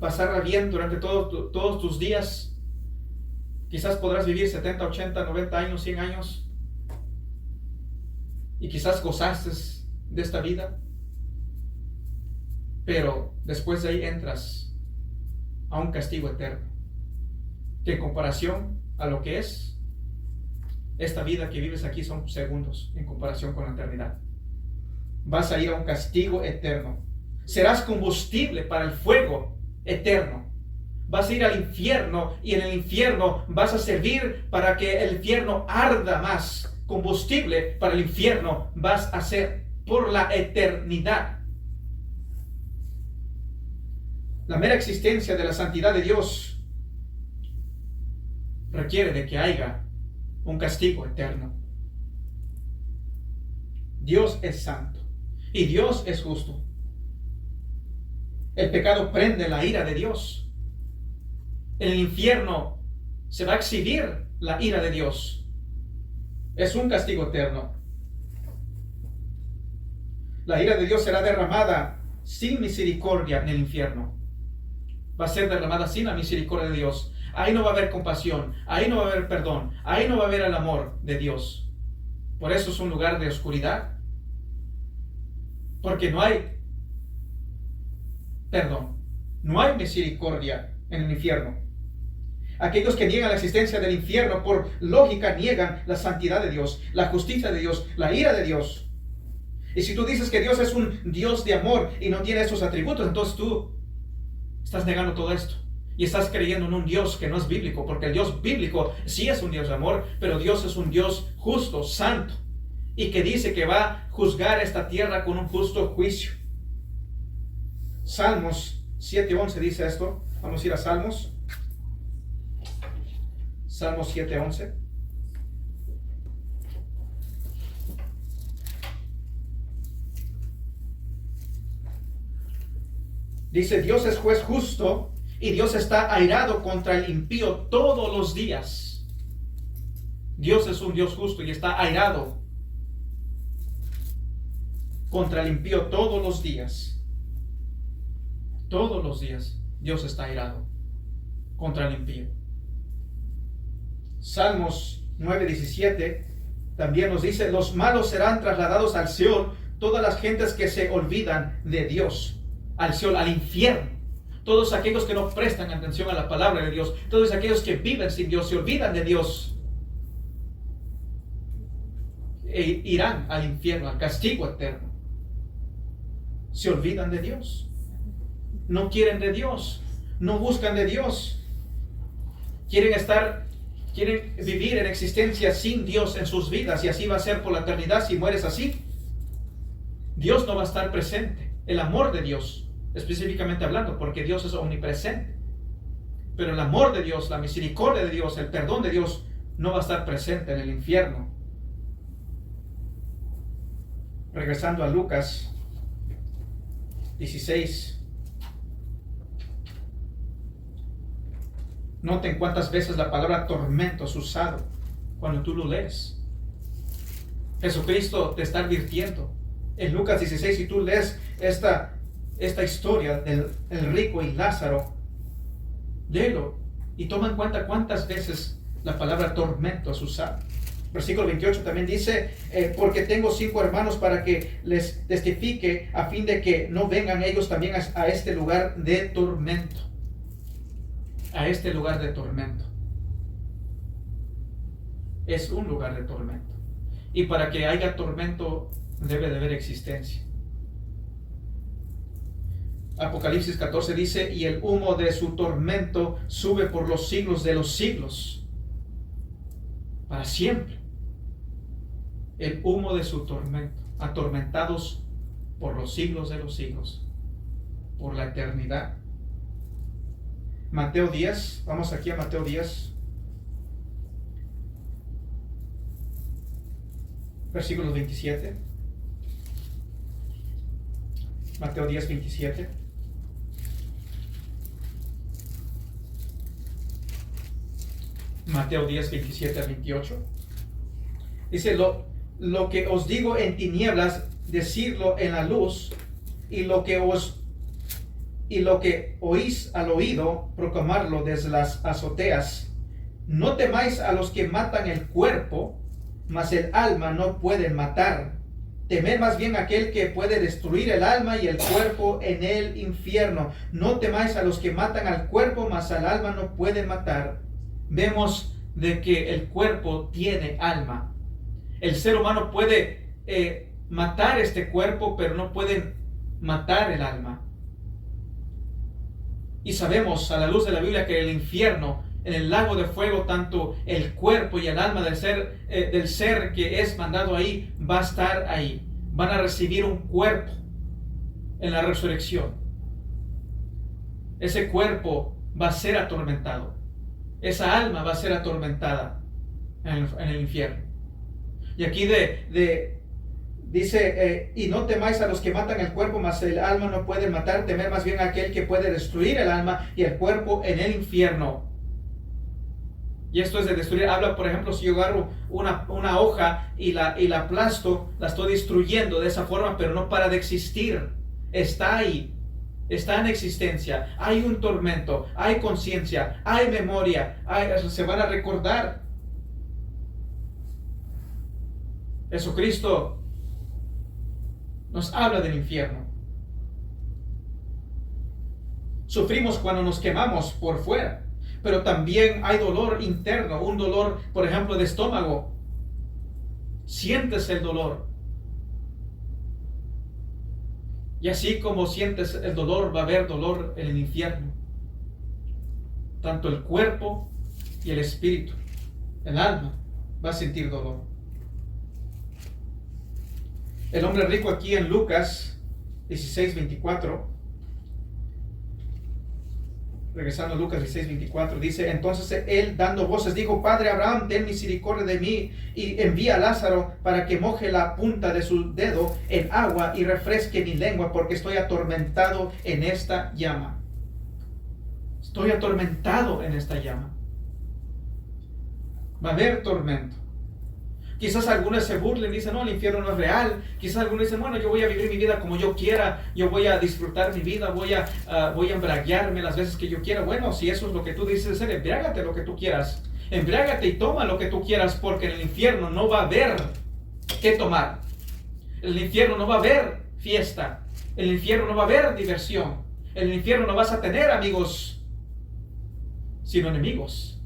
pasarla bien durante todos tus días. Quizás podrás vivir 70, 80, 90 años, 100 años. Y quizás gozaste de esta vida. Pero después de ahí entras a un castigo eterno. Que en comparación a lo que es esta vida que vives aquí son segundos en comparación con la eternidad. Vas a ir a un castigo eterno. Serás combustible para el fuego eterno. Vas a ir al infierno y en el infierno vas a servir para que el infierno arda más. Combustible para el infierno vas a ser por la eternidad. La mera existencia de la santidad de Dios requiere de que haya un castigo eterno. Dios es santo y Dios es justo. El pecado prende la ira de Dios. En el infierno se va a exhibir la ira de Dios. Es un castigo eterno. La ira de Dios será derramada sin misericordia en el infierno. Va a ser derramada sin la misericordia de Dios. Ahí no va a haber compasión, ahí no va a haber perdón, ahí no va a haber el amor de Dios. Por eso es un lugar de oscuridad. Porque no hay perdón, no hay misericordia en el infierno. Aquellos que niegan la existencia del infierno por lógica niegan la santidad de Dios, la justicia de Dios, la ira de Dios. Y si tú dices que Dios es un Dios de amor y no tiene esos atributos, entonces tú estás negando todo esto. Y estás creyendo en un Dios que no es bíblico, porque el Dios bíblico sí es un Dios de amor, pero Dios es un Dios justo, santo, y que dice que va a juzgar esta tierra con un justo juicio. Salmos 7:11 dice esto. Vamos a ir a Salmos. Salmos 7:11. Dice, Dios es juez justo y Dios está airado contra el impío todos los días. Dios es un Dios justo y está airado contra el impío todos los días. Todos los días Dios está airado contra el impío. Salmos 9:17 también nos dice, los malos serán trasladados al Seol, todas las gentes que se olvidan de Dios, al Seol, al infierno. Todos aquellos que no prestan atención a la palabra de Dios, todos aquellos que viven sin Dios, se olvidan de Dios, irán al infierno, al castigo eterno. Se olvidan de Dios. No quieren de Dios, no buscan de Dios. Quieren vivir en existencia sin Dios en sus vidas, y así va a ser por la eternidad si mueres así. Dios no va a estar presente. El amor de Dios, específicamente hablando, porque Dios es omnipresente. Pero el amor de Dios, la misericordia de Dios, el perdón de Dios no va a estar presente en el infierno. Regresando a Lucas 16. Noten cuántas veces la palabra tormento es usado cuando tú lo lees. Jesucristo te está advirtiendo. En Lucas 16, si tú lees esta historia del el rico y Lázaro, léelo y toma en cuenta cuántas veces la palabra tormento es usada. Versículo 28 también dice, porque tengo 5 hermanos para que les testifique, a fin de que no vengan ellos también a este lugar de tormento. A este lugar de tormento. Es un lugar de tormento. Y para que haya tormento debe de haber existencia. Apocalipsis 14 dice, y el humo de su tormento sube por los siglos de los siglos. Para siempre. El humo de su tormento. Atormentados por los siglos de los siglos. Por la eternidad. Mateo 10. Vamos aquí a Mateo 10. Versículos 27. Mateo 10, 27. Mateo 10, 27 a 28. Dice, lo que os digo en tinieblas, decirlo en la luz, y lo que oís al oído, proclamarlo desde las azoteas. No temáis a los que matan el cuerpo, mas el alma no pueden matar. Temed más bien a aquel que puede destruir el alma y el cuerpo en el infierno. No temáis a los que matan al cuerpo, mas al alma no pueden matar. Vemos de que el cuerpo tiene alma. El ser humano puede matar este cuerpo, pero no pueden matar el alma. Y sabemos a la luz de la Biblia que el infierno, en el lago de fuego, tanto el cuerpo y el alma del ser que es mandado ahí, va a estar ahí. Van a recibir un cuerpo en la resurrección. Ese cuerpo va a ser atormentado. Esa alma va a ser atormentada en el infierno. Y aquí dice, y no temáis a los que matan el cuerpo, mas el alma no pueden matar. Temer más bien a aquel que puede destruir el alma y el cuerpo en el infierno. Y esto es de destruir. Habla, por ejemplo, si yo agarro una hoja y la aplasto, la estoy destruyendo de esa forma, pero no para de existir. Está ahí. Está en existencia. Hay un tormento. Hay conciencia. Hay memoria. Se van a recordar. Jesucristo nos habla del infierno. Sufrimos cuando nos quemamos por fuera. Pero también hay dolor interno, un dolor, por ejemplo, de estómago. Sientes el dolor. Y así como sientes el dolor, va a haber dolor en el infierno. Tanto el cuerpo y el espíritu, el alma, va a sentir dolor. El hombre rico aquí en Lucas 16, 24. Regresando a Lucas 16, 24, dice, entonces él dando voces dijo, Padre Abraham, ten misericordia de mí y envía a Lázaro para que moje la punta de su dedo en agua y refresque mi lengua, porque estoy atormentado en esta llama. Estoy atormentado en esta llama. Va a haber tormento. Quizás algunos se burlen y dicen, no, el infierno no es real. Quizás algunos dicen, bueno, yo voy a vivir mi vida como yo quiera. Yo voy a disfrutar mi vida. Voy a embriagarme las veces que yo quiera. Bueno, si eso es lo que tú dices, embriágate lo que tú quieras. Embriágate y toma lo que tú quieras, porque en el infierno no va a haber qué tomar. En el infierno no va a haber fiesta. En el infierno no va a haber diversión. En el infierno no vas a tener amigos, sino enemigos.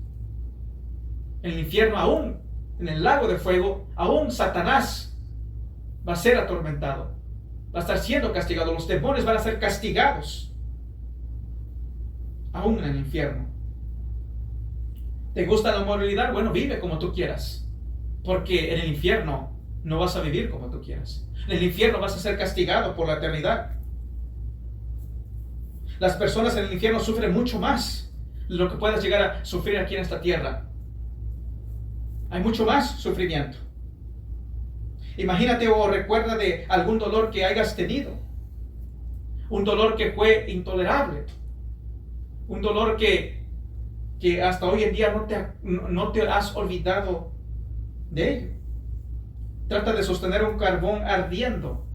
En el infierno aún, en el lago de fuego, aún Satanás va a ser atormentado, va a estar siendo castigado, los demonios van a ser castigados, aún en el infierno. ¿Te gusta la moralidad? Bueno, vive como tú quieras, porque en el infierno no vas a vivir como tú quieras. En el infierno vas a ser castigado por la eternidad. Las personas en el infierno sufren mucho más de lo que puedas llegar a sufrir aquí en esta tierra. Hay mucho más sufrimiento. Imagínate o recuerda de algún dolor que hayas tenido. un dolor que fue intolerable, un dolor que hasta hoy en día no te has olvidado de ello. Trata de sostener un carbón ardiendo.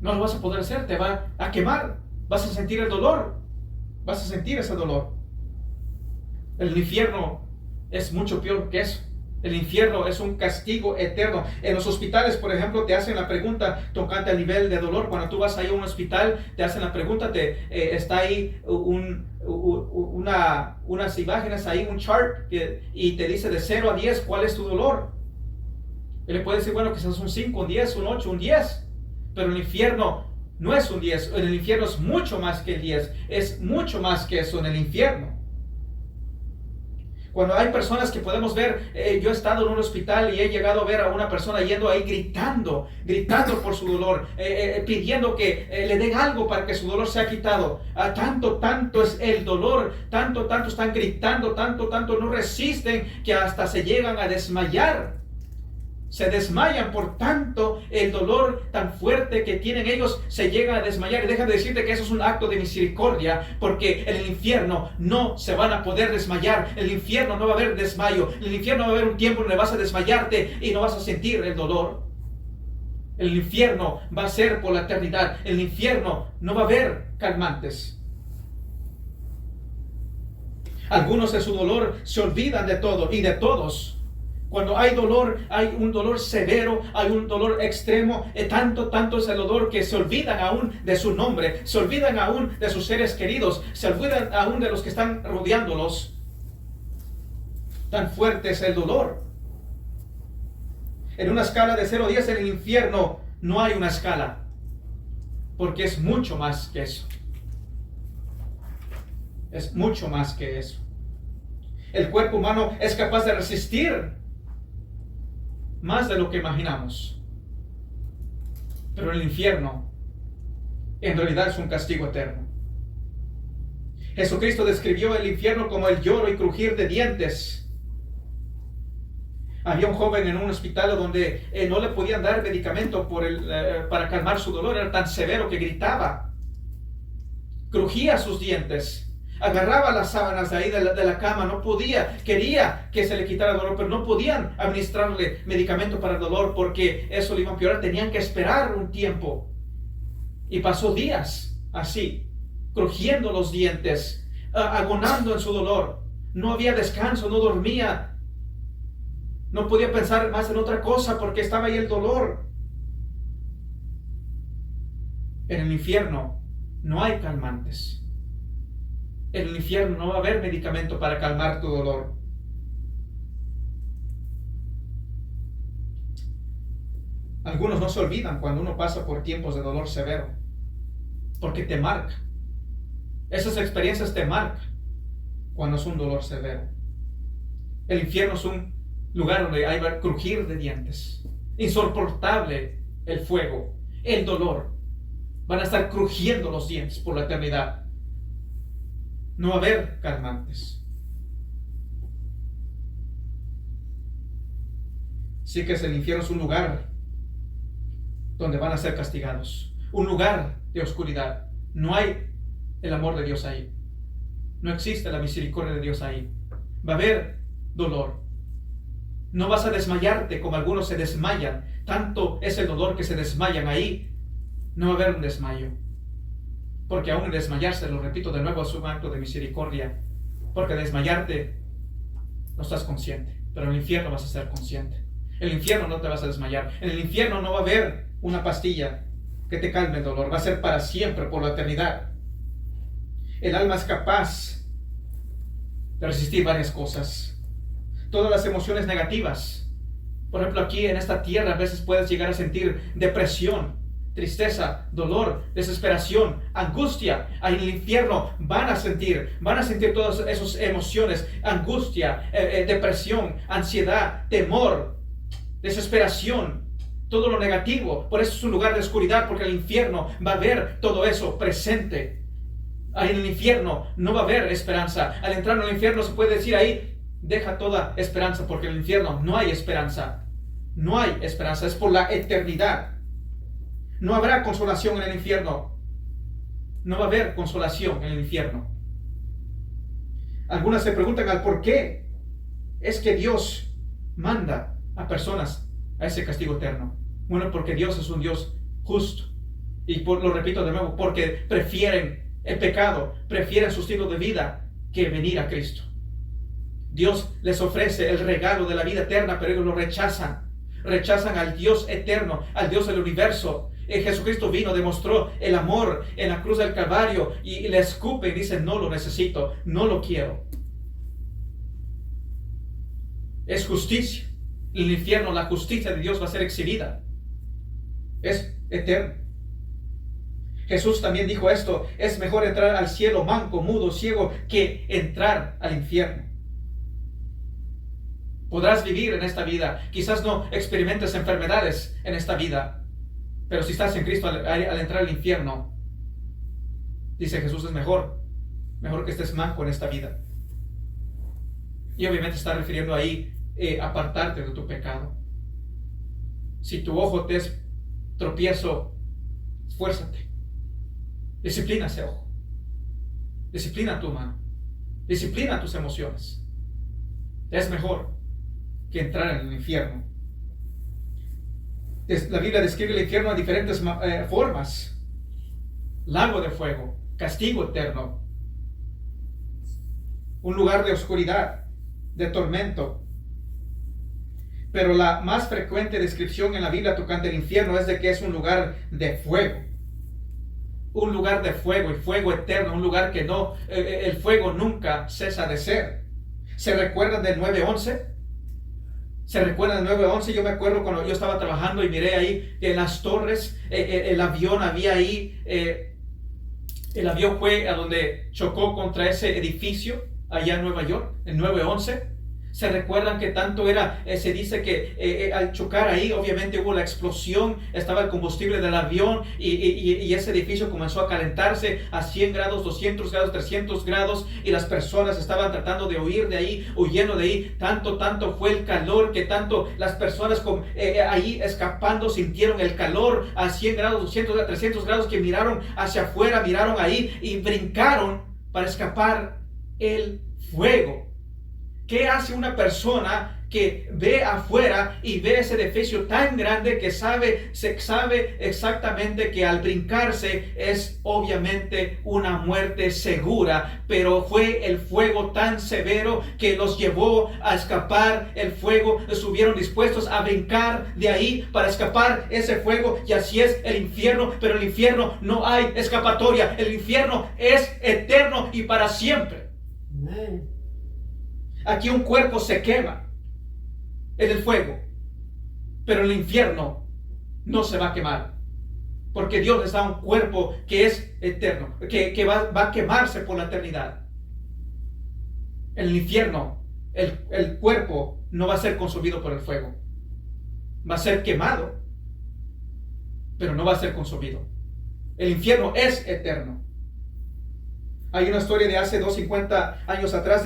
No lo vas a poder hacer, te va a quemar, vas a sentir el dolor, vas a sentir ese dolor. El infierno es mucho peor que eso. El infierno es un castigo eterno. En los hospitales, por ejemplo, te hacen la pregunta tocante al nivel de dolor. Cuando tú vas ahí a un hospital, te hacen la pregunta, está ahí unas imágenes, ahí un chart, y te dice de 0 a 10 cuál es tu dolor. Y le puedes decir, bueno, quizás un 5, un 10, un 8, un 10. Pero el infierno no es un 10. En el infierno es mucho más que el 10. Es mucho más que eso en el infierno. Cuando hay personas que podemos ver, yo he estado en un hospital y he llegado a ver a una persona yendo ahí gritando por su dolor, pidiendo que le den algo para que su dolor sea quitado. Tanto es el dolor, tanto están gritando, tanto no resisten que hasta se llegan a desmayar. Se desmayan por tanto el dolor tan fuerte que tienen ellos, se llegan a desmayar. Y déjame decirte que eso es un acto de misericordia, porque en el infierno no se van a poder desmayar. En el infierno no va a haber desmayo. En el infierno va a haber un tiempo donde vas a desmayarte y no vas a sentir el dolor. El infierno va a ser por la eternidad. En el infierno no va a haber calmantes. Algunos de su dolor se olvidan de todo y de todos. Cuando hay dolor, hay un dolor severo, hay un dolor extremo, tanto es el dolor que se olvidan aún de su nombre, se olvidan aún de sus seres queridos, se olvidan aún de los que están rodeándolos. Tan fuerte es el dolor. En una escala de 0 a 10 en el infierno no hay una escala, porque es mucho más que eso. Es mucho más que eso. El cuerpo humano es capaz de resistir más de lo que imaginamos. Pero el infierno en realidad es un castigo eterno. Jesucristo describió el infierno como el lloro y crujir de dientes. Había un joven en un hospital donde no le podían dar medicamento para calmar su dolor. Era tan severo que gritaba, crujía sus dientes, agarraba las sábanas de ahí de la cama, no podía, quería que se le quitara el dolor, pero no podían administrarle medicamento para el dolor porque eso le iba a empeorar. Tenían que esperar un tiempo y pasó días así, crujiendo los dientes, agonando en su dolor. No había descanso, no dormía, no podía pensar más en otra cosa porque estaba ahí el dolor. En el infierno no hay calmantes. En el infierno no va a haber medicamento para calmar tu dolor. Algunos no se olvidan cuando uno pasa por tiempos de dolor severo, porque te marca. Esas experiencias te marcan cuando es un dolor severo. El infierno es un lugar donde hay crujir de dientes. Insoportable el fuego, el dolor. Van a estar crujiendo los dientes por la eternidad. No va a haber calmantes. Sí que el infierno es un lugar donde van a ser castigados. Un lugar de oscuridad. No hay el amor de Dios ahí. No existe la misericordia de Dios ahí. Va a haber dolor. No vas a desmayarte como algunos se desmayan. Tanto es el dolor que se desmayan ahí. No va a haber un desmayo. Porque aún en desmayarse, lo repito de nuevo, es un acto de misericordia. Porque desmayarte no estás consciente, pero en el infierno vas a ser consciente. En el infierno no te vas a desmayar. En el infierno no va a haber una pastilla que te calme el dolor. Va a ser para siempre, por la eternidad. El alma es capaz de resistir varias cosas. Todas las emociones negativas. Por ejemplo, aquí en esta tierra a veces puedes llegar a sentir depresión, tristeza, dolor, desesperación, angustia. Ahí en el infierno van a sentir todas esas emociones: angustia, depresión, ansiedad, temor, desesperación, todo lo negativo. Por eso es un lugar de oscuridad, porque el infierno va a haber todo eso presente. Ahí en el infierno no va a haber esperanza. Al entrar en el infierno se puede decir ahí, deja toda esperanza, porque en el infierno no hay esperanza. No hay esperanza, es por la eternidad. No habrá consolación en el infierno. No va a haber consolación en el infierno. Algunas se preguntan al por qué es que Dios manda a personas a ese castigo eterno. Bueno, porque Dios es un Dios justo. Y lo repito de nuevo, porque prefieren el pecado, prefieren su estilo de vida que venir a Cristo. Dios les ofrece el regalo de la vida eterna, pero ellos lo rechazan. Rechazan al Dios eterno, al Dios del universo. Jesucristo vino, demostró el amor en la cruz del Calvario y le escupe y dice, no lo necesito, no lo quiero. Es justicia. El infierno, la justicia de Dios va a ser exhibida. Es eterno. Jesús también dijo esto, es mejor entrar al cielo manco, mudo, ciego, que entrar al infierno. Podrás vivir en esta vida, quizás no experimentes enfermedades en esta vida, pero si estás en Cristo al entrar al infierno, dice Jesús, es mejor que estés manco en esta vida. Y obviamente está refiriendo ahí apartarte de tu pecado. Si tu ojo te es tropiezo, esfuérzate. Disciplina ese ojo. Disciplina tu mano. Disciplina tus emociones. Es mejor que entrar en el infierno. La Biblia describe el infierno de diferentes formas. Lago de fuego, castigo eterno, un lugar de oscuridad, de tormento. Pero la más frecuente descripción en la Biblia tocante al infierno es de que es un lugar de fuego. Un lugar de fuego y fuego eterno, un lugar que no, el fuego nunca cesa de ser. ¿Se recuerdan del 9/11? ¿Se recuerdan del 9/11? Yo me acuerdo cuando yo estaba trabajando y miré ahí en las torres, el avión había ahí, el avión fue a donde chocó contra ese edificio allá en Nueva York, el 9/11. ¿Se recuerdan que tanto era? Se dice que al chocar ahí, obviamente hubo la explosión, estaba el combustible del avión y ese edificio comenzó a calentarse a 100 grados, 200 grados, 300 grados y las personas estaban tratando de huir de ahí, huyendo de ahí. Tanto fue el calor que tanto las personas ahí escapando sintieron el calor a 100 grados, 200 grados, 300 grados que miraron hacia afuera, miraron ahí y brincaron para escapar el fuego. ¿Qué hace una persona que ve afuera y ve ese edificio tan grande que se sabe exactamente que al brincarse es obviamente una muerte segura? Pero fue el fuego tan severo que los llevó a escapar el fuego. Estuvieron dispuestos a brincar de ahí para escapar ese fuego. Y así es el infierno. Pero el infierno no hay escapatoria. El infierno es eterno y para siempre. Amén. Aquí un cuerpo se quema en el fuego, pero el infierno no se va a quemar, porque Dios les da un cuerpo que es eterno, que va a quemarse por la eternidad. En el infierno, el cuerpo no va a ser consumido por el fuego, va a ser quemado, pero no va a ser consumido. El infierno es eterno. Hay una historia de hace 250 años atrás,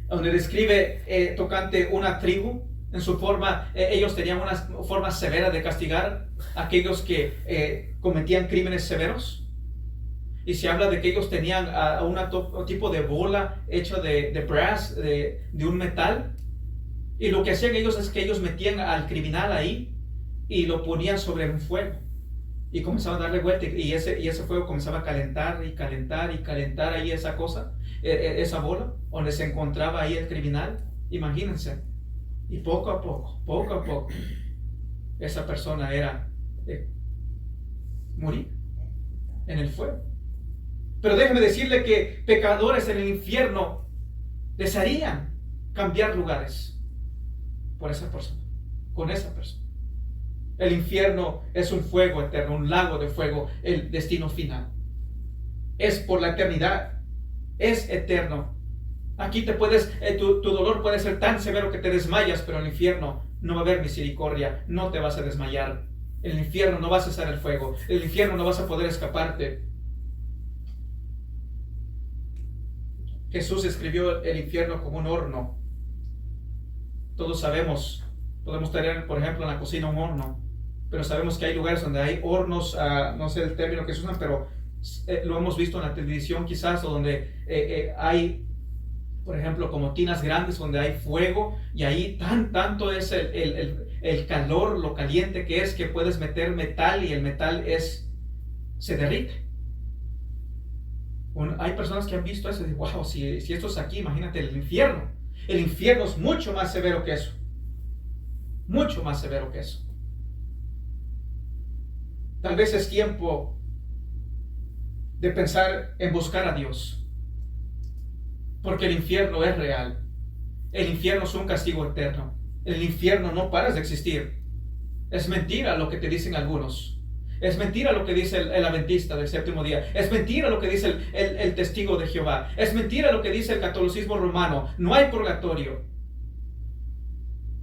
donde describe tocante una tribu. En su forma, ellos tenían una forma severa de castigar a aquellos que cometían crímenes severos. Y se habla de que ellos tenían un tipo de bola hecha de brass, de un metal. Y lo que hacían ellos es que ellos metían al criminal ahí y lo ponían sobre un fuego. Y comenzaban a darle vuelta y ese fuego comenzaba a calentar y calentar y calentar ahí esa cosa, esa bola, donde se encontraba ahí el criminal. Imagínense. Y poco a poco, esa persona era morir en el fuego. Pero déjeme decirle que pecadores en el infierno desearían cambiar lugares por esa persona, con esa persona. El infierno es un fuego eterno, un lago de fuego, el destino final. Es por la eternidad, es eterno. Aquí tu dolor puede ser tan severo que te desmayas, pero en el infierno no va a haber misericordia, no te vas a desmayar. En el infierno no vas a cesar el fuego, en el infierno no vas a poder escaparte. Jesús escribió el infierno como un horno. Todos sabemos, podemos tener, por ejemplo, en la cocina un horno. pero sabemos que hay lugares donde hay hornos, no sé el término que se usan, pero lo hemos visto en la televisión quizás, o donde hay, por ejemplo, como tinas grandes donde hay fuego, y ahí tanto es el calor, lo caliente que es, que puedes meter metal y el metal se derrite. Hay personas que han visto eso y dicen, wow, si esto es aquí, imagínate el infierno. El infierno es mucho más severo que eso. Mucho más severo que eso. Tal vez es tiempo de pensar en buscar a Dios. Porque el infierno es real. El infierno es un castigo eterno. El infierno no para de existir. Es mentira lo que te dicen algunos. Es mentira lo que dice el adventista del séptimo día. Es mentira lo que dice el testigo de Jehová. Es mentira lo que dice el catolicismo romano. No hay purgatorio.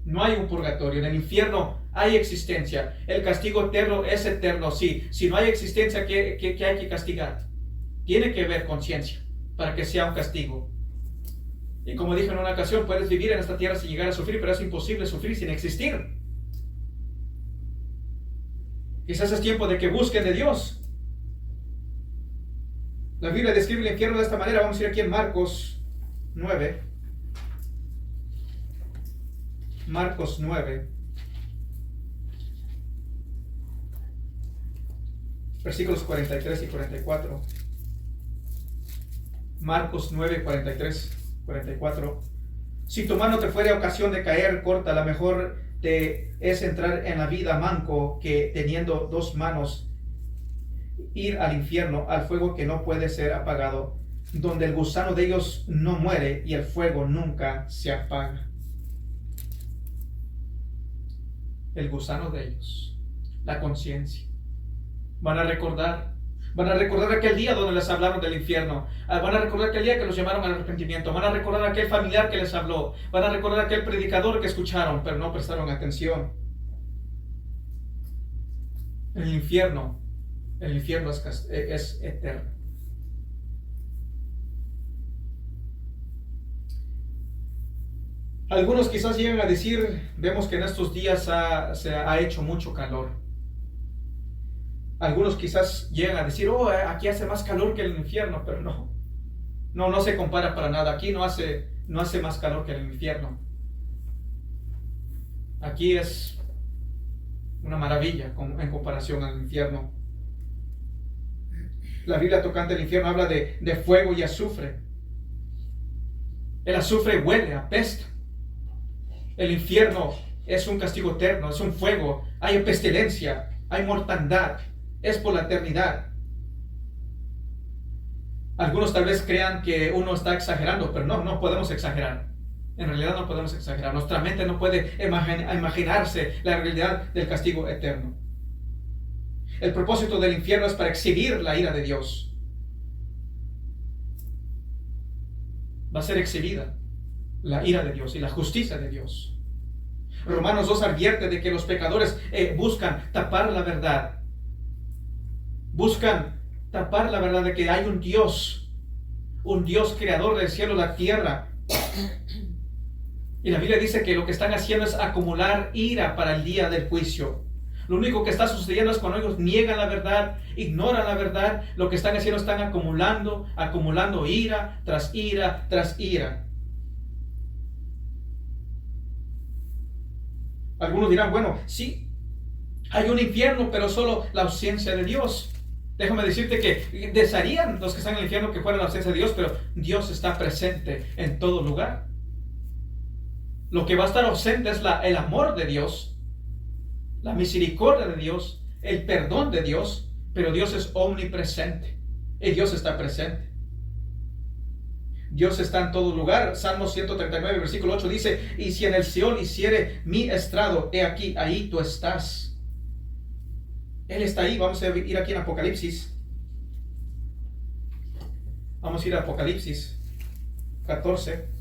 No hay un purgatorio. En el infierno hay existencia. El castigo eterno es eterno. Sí. Si no hay existencia, ¿qué hay que castigar? Tiene que haber conciencia para que sea un castigo. Y como dije en una ocasión, puedes vivir en esta tierra sin llegar a sufrir, pero es imposible sufrir sin existir. Quizás es tiempo de que busquen de Dios. La Biblia describe el infierno de esta manera. Vamos a ir aquí en Marcos 9. Marcos 9. Versículos 43 y 44. Marcos 9, 43, 44. Si tu mano te fuere ocasión de caer, córtala. Mejor te es entrar en la vida manco que teniendo dos manos ir al infierno, al fuego que no puede ser apagado, donde el gusano de ellos no muere y el fuego nunca se apaga. El gusano de ellos, la conciencia. Van a recordar aquel día donde les hablaron del infierno. Van a recordar aquel día que los llamaron al arrepentimiento. Van a recordar aquel familiar que les habló. Van a recordar aquel predicador que escucharon, pero no prestaron atención. El infierno es eterno. Algunos quizás llegan a decir, vemos que en estos días se ha hecho mucho calor. Algunos quizás llegan a decir, aquí hace más calor que el infierno, pero no se compara para nada. Aquí no hace más calor que el infierno. Aquí es una maravilla en comparación al infierno. La Biblia tocante al infierno habla de fuego y azufre. El azufre huele, apesta. El infierno es un castigo eterno, es un fuego. Hay pestilencia, hay mortandad. Es por la eternidad. Algunos tal vez crean que uno está exagerando, pero no podemos exagerar. En realidad no podemos exagerar. Nuestra mente no puede imaginarse la realidad del castigo eterno. El propósito del infierno es para exhibir la ira de Dios. Va a ser exhibida la ira de Dios y la justicia de Dios. Romanos 2 advierte de que los pecadores buscan tapar la verdad. Buscan tapar la verdad de que hay un Dios creador del cielo y la tierra. Y la Biblia dice que lo que están haciendo es acumular ira para el día del juicio. Lo único que está sucediendo es cuando ellos niegan la verdad, ignoran la verdad, lo que están haciendo están acumulando ira tras ira tras ira. Algunos dirán, bueno, sí, hay un infierno, pero solo la ausencia de Dios. Déjame decirte que desearían los que están en el infierno que fuera la ausencia de Dios, pero Dios está presente en todo lugar. Lo que va a estar ausente es el amor de Dios, la misericordia de Dios, el perdón de Dios, pero Dios es omnipresente y Dios está presente. Dios está en todo lugar. Salmo 139, versículo 8 dice, y si en el Seol hiciere mi estrado, he aquí, ahí tú estás. Él está ahí. Vamos a ir aquí en Apocalipsis. Vamos a ir a Apocalipsis 14.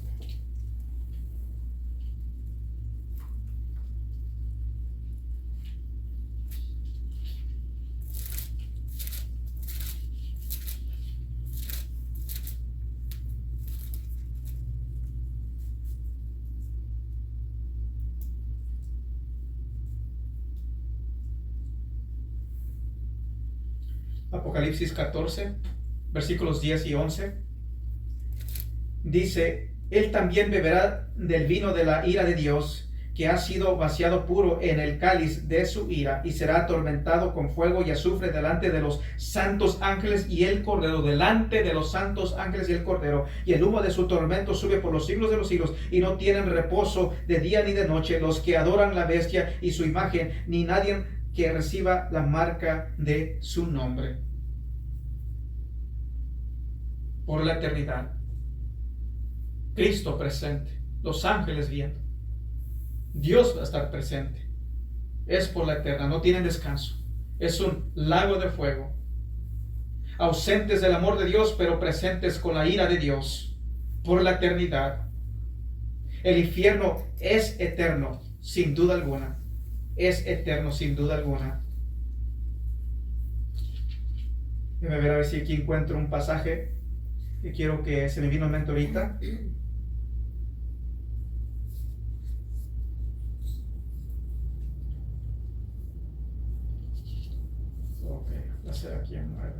Apocalipsis 14, versículos 10 y 11. Dice: Él también beberá del vino de la ira de Dios, que ha sido vaciado puro en el cáliz de su ira, y será atormentado con fuego y azufre delante de los santos ángeles y el Cordero, delante de los santos ángeles y el Cordero, y el humo de su tormento sube por los siglos de los siglos, y no tienen reposo de día ni de noche los que adoran la bestia y su imagen, ni nadie que reciba la marca de su nombre. Por la eternidad, Cristo presente, los ángeles viendo, Dios va a estar presente. Es por la eterna, no tienen descanso. Es un lago de fuego. Ausentes del amor de Dios, pero presentes con la ira de Dios por la eternidad. El infierno es eterno, sin duda alguna. Es eterno, sin duda alguna. Déjame ver a ver si aquí encuentro un pasaje que quiero que se me vino a mente ahorita. Aquí en 9.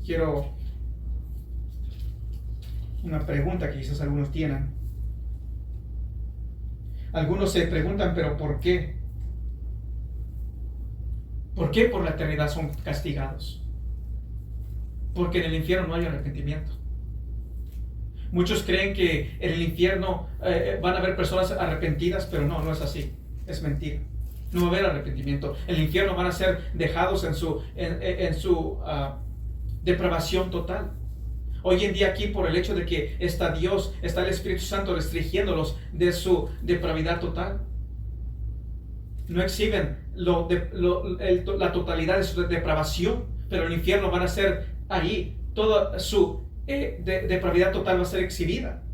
Quiero una pregunta que quizás algunos tienen. Algunos se preguntan, pero ¿por qué? ¿Por qué por la eternidad son castigados? Porque en el infierno no hay arrepentimiento. Muchos creen que en el infierno van a haber personas arrepentidas, pero no es así. Es mentira. No va a haber arrepentimiento. En el infierno van a ser dejados en su depravación total. Hoy en día aquí, por el hecho de que está Dios, está el Espíritu Santo restringiéndolos de su depravidad total, no exhiben la totalidad de su depravación, pero en el infierno van a ser ahí, toda su depravidad total va a ser exhibida.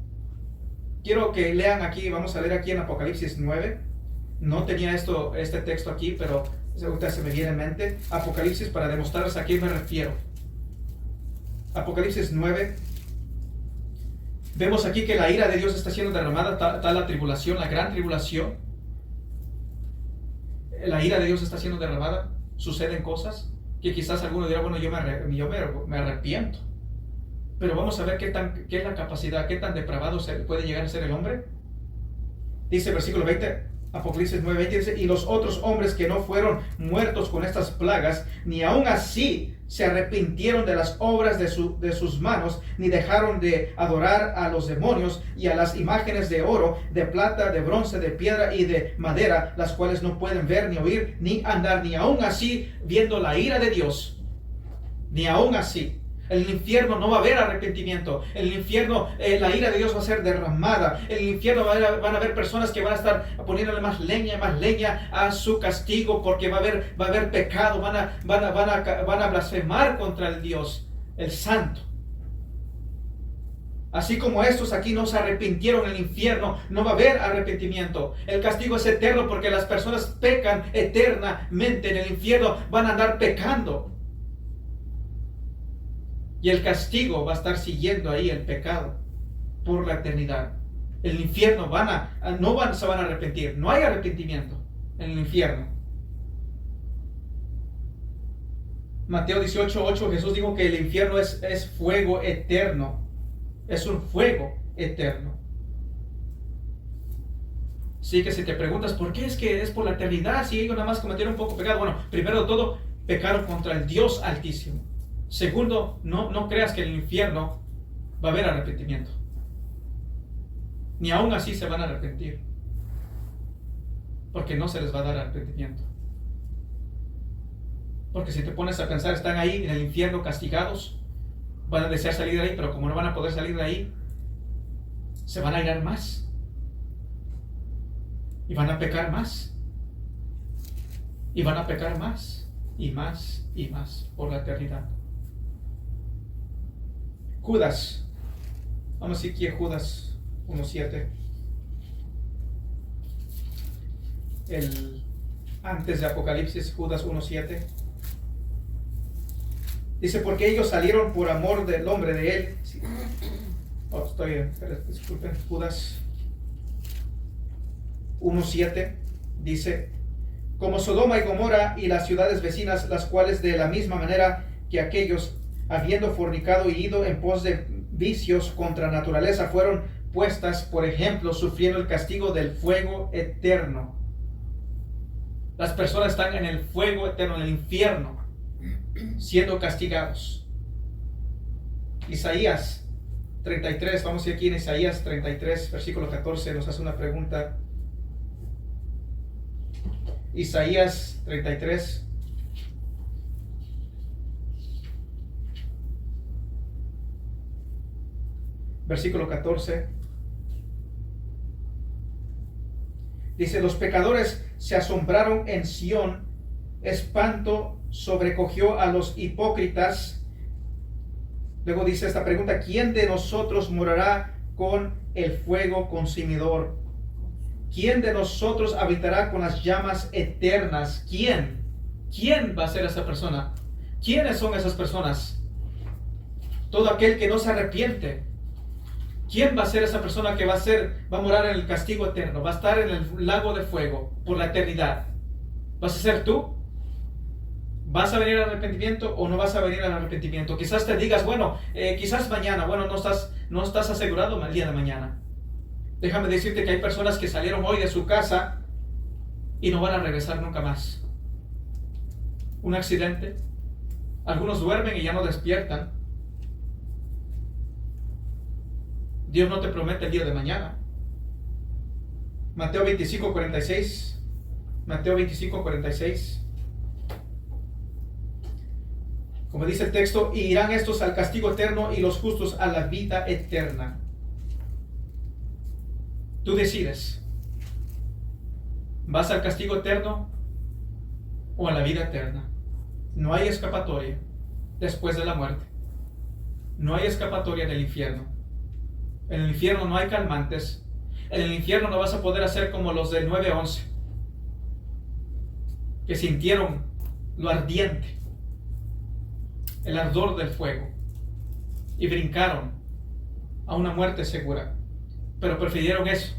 Quiero que lean aquí, vamos a leer aquí en Apocalipsis 9. No tenía este texto aquí, pero ahorita se me viene en mente. Apocalipsis, para demostrarles a qué me refiero. Apocalipsis 9. Vemos aquí que la ira de Dios está siendo derramada, está la tribulación, la gran tribulación. La ira de Dios está siendo derramada. Suceden cosas que quizás alguno dirá, bueno, yo me arrepiento. Pero vamos a ver qué es la capacidad, qué tan depravado puede llegar a ser el hombre. Dice versículo 20. Apocalipsis 9:20 dice: y los otros hombres que no fueron muertos con estas plagas, ni aun así se arrepintieron de las obras de sus manos, ni dejaron de adorar a los demonios y a las imágenes de oro, de plata, de bronce, de piedra y de madera, las cuales no pueden ver, ni oír, ni andar, ni aun así viendo la ira de Dios. Ni aun así. En el infierno no va a haber arrepentimiento. En el infierno la ira de Dios va a ser derramada. En el infierno van a haber personas que van a estar poniéndole más leña a su castigo, porque va a haber pecado. Van a blasfemar contra el Dios, el Santo. Así como estos aquí no se arrepintieron en el infierno, no va a haber arrepentimiento. El castigo es eterno porque las personas pecan eternamente. En el infierno van a andar pecando. Y el castigo va a estar siguiendo ahí el pecado por la eternidad. En el infierno se van a arrepentir. No hay arrepentimiento en el infierno. Mateo 18:8, Jesús dijo que el infierno es fuego eterno. Es un fuego eterno. Así que si te preguntas, ¿por qué es que es por la eternidad? Si ellos nada más cometieron un poco de pecado. Bueno, primero de todo, pecaron contra el Dios Altísimo. Segundo, no creas que en el infierno va a haber arrepentimiento. Ni aún así se van a arrepentir. Porque no se les va a dar arrepentimiento. Porque si te pones a pensar, están ahí en el infierno castigados. Van a desear salir de ahí, pero como no van a poder salir de ahí, se van a irar más. Y van a pecar más. Y van a pecar más. Y más y más por la eternidad. Judas, vamos a decir que Judas 1:7, antes de Apocalipsis, Judas 1:7, dice: porque ellos salieron por amor del hombre de él. Disculpen, Judas 1:7 dice: como Sodoma y Gomorra y las ciudades vecinas, las cuales de la misma manera que aquellos, habiendo fornicado y ido en pos de vicios contra naturaleza, fueron puestas, por ejemplo, sufriendo el castigo del fuego eterno. Las personas están en el fuego eterno, en el infierno, siendo castigados. Isaías 33, vamos a ir aquí en Isaías 33, versículo 14, nos hace una pregunta. Isaías 33. Versículo 14. Dice, los pecadores se asombraron en Sión, espanto sobrecogió a los hipócritas. Luego dice esta pregunta, ¿quién de nosotros morará con el fuego consumidor? ¿Quién de nosotros habitará con las llamas eternas? ¿Quién? ¿Quién va a ser esa persona? ¿Quiénes son esas personas? Todo aquel que no se arrepiente. ¿Quién va a ser esa persona que va a morar en el castigo eterno? Va a estar en el lago de fuego por la eternidad. ¿Vas a ser tú? ¿Vas a venir al arrepentimiento o no vas a venir al arrepentimiento? Quizás te digas, bueno, quizás mañana, bueno, no estás asegurado el día de mañana. Déjame decirte que hay personas que salieron hoy de su casa y no van a regresar nunca más. Un accidente. Algunos duermen y ya no despiertan. Dios no te promete el día de mañana. Mateo 25:46. Mateo 25:46. Como dice el texto, y irán estos al castigo eterno y los justos a la vida eterna. Tú decides. ¿Vas al castigo eterno o a la vida eterna? No hay escapatoria después de la muerte. No hay escapatoria en el infierno. En el infierno no hay calmantes. En el infierno no vas a poder hacer como los del 9-11, que sintieron lo ardiente, el ardor del fuego, y brincaron a una muerte segura. Pero prefirieron eso.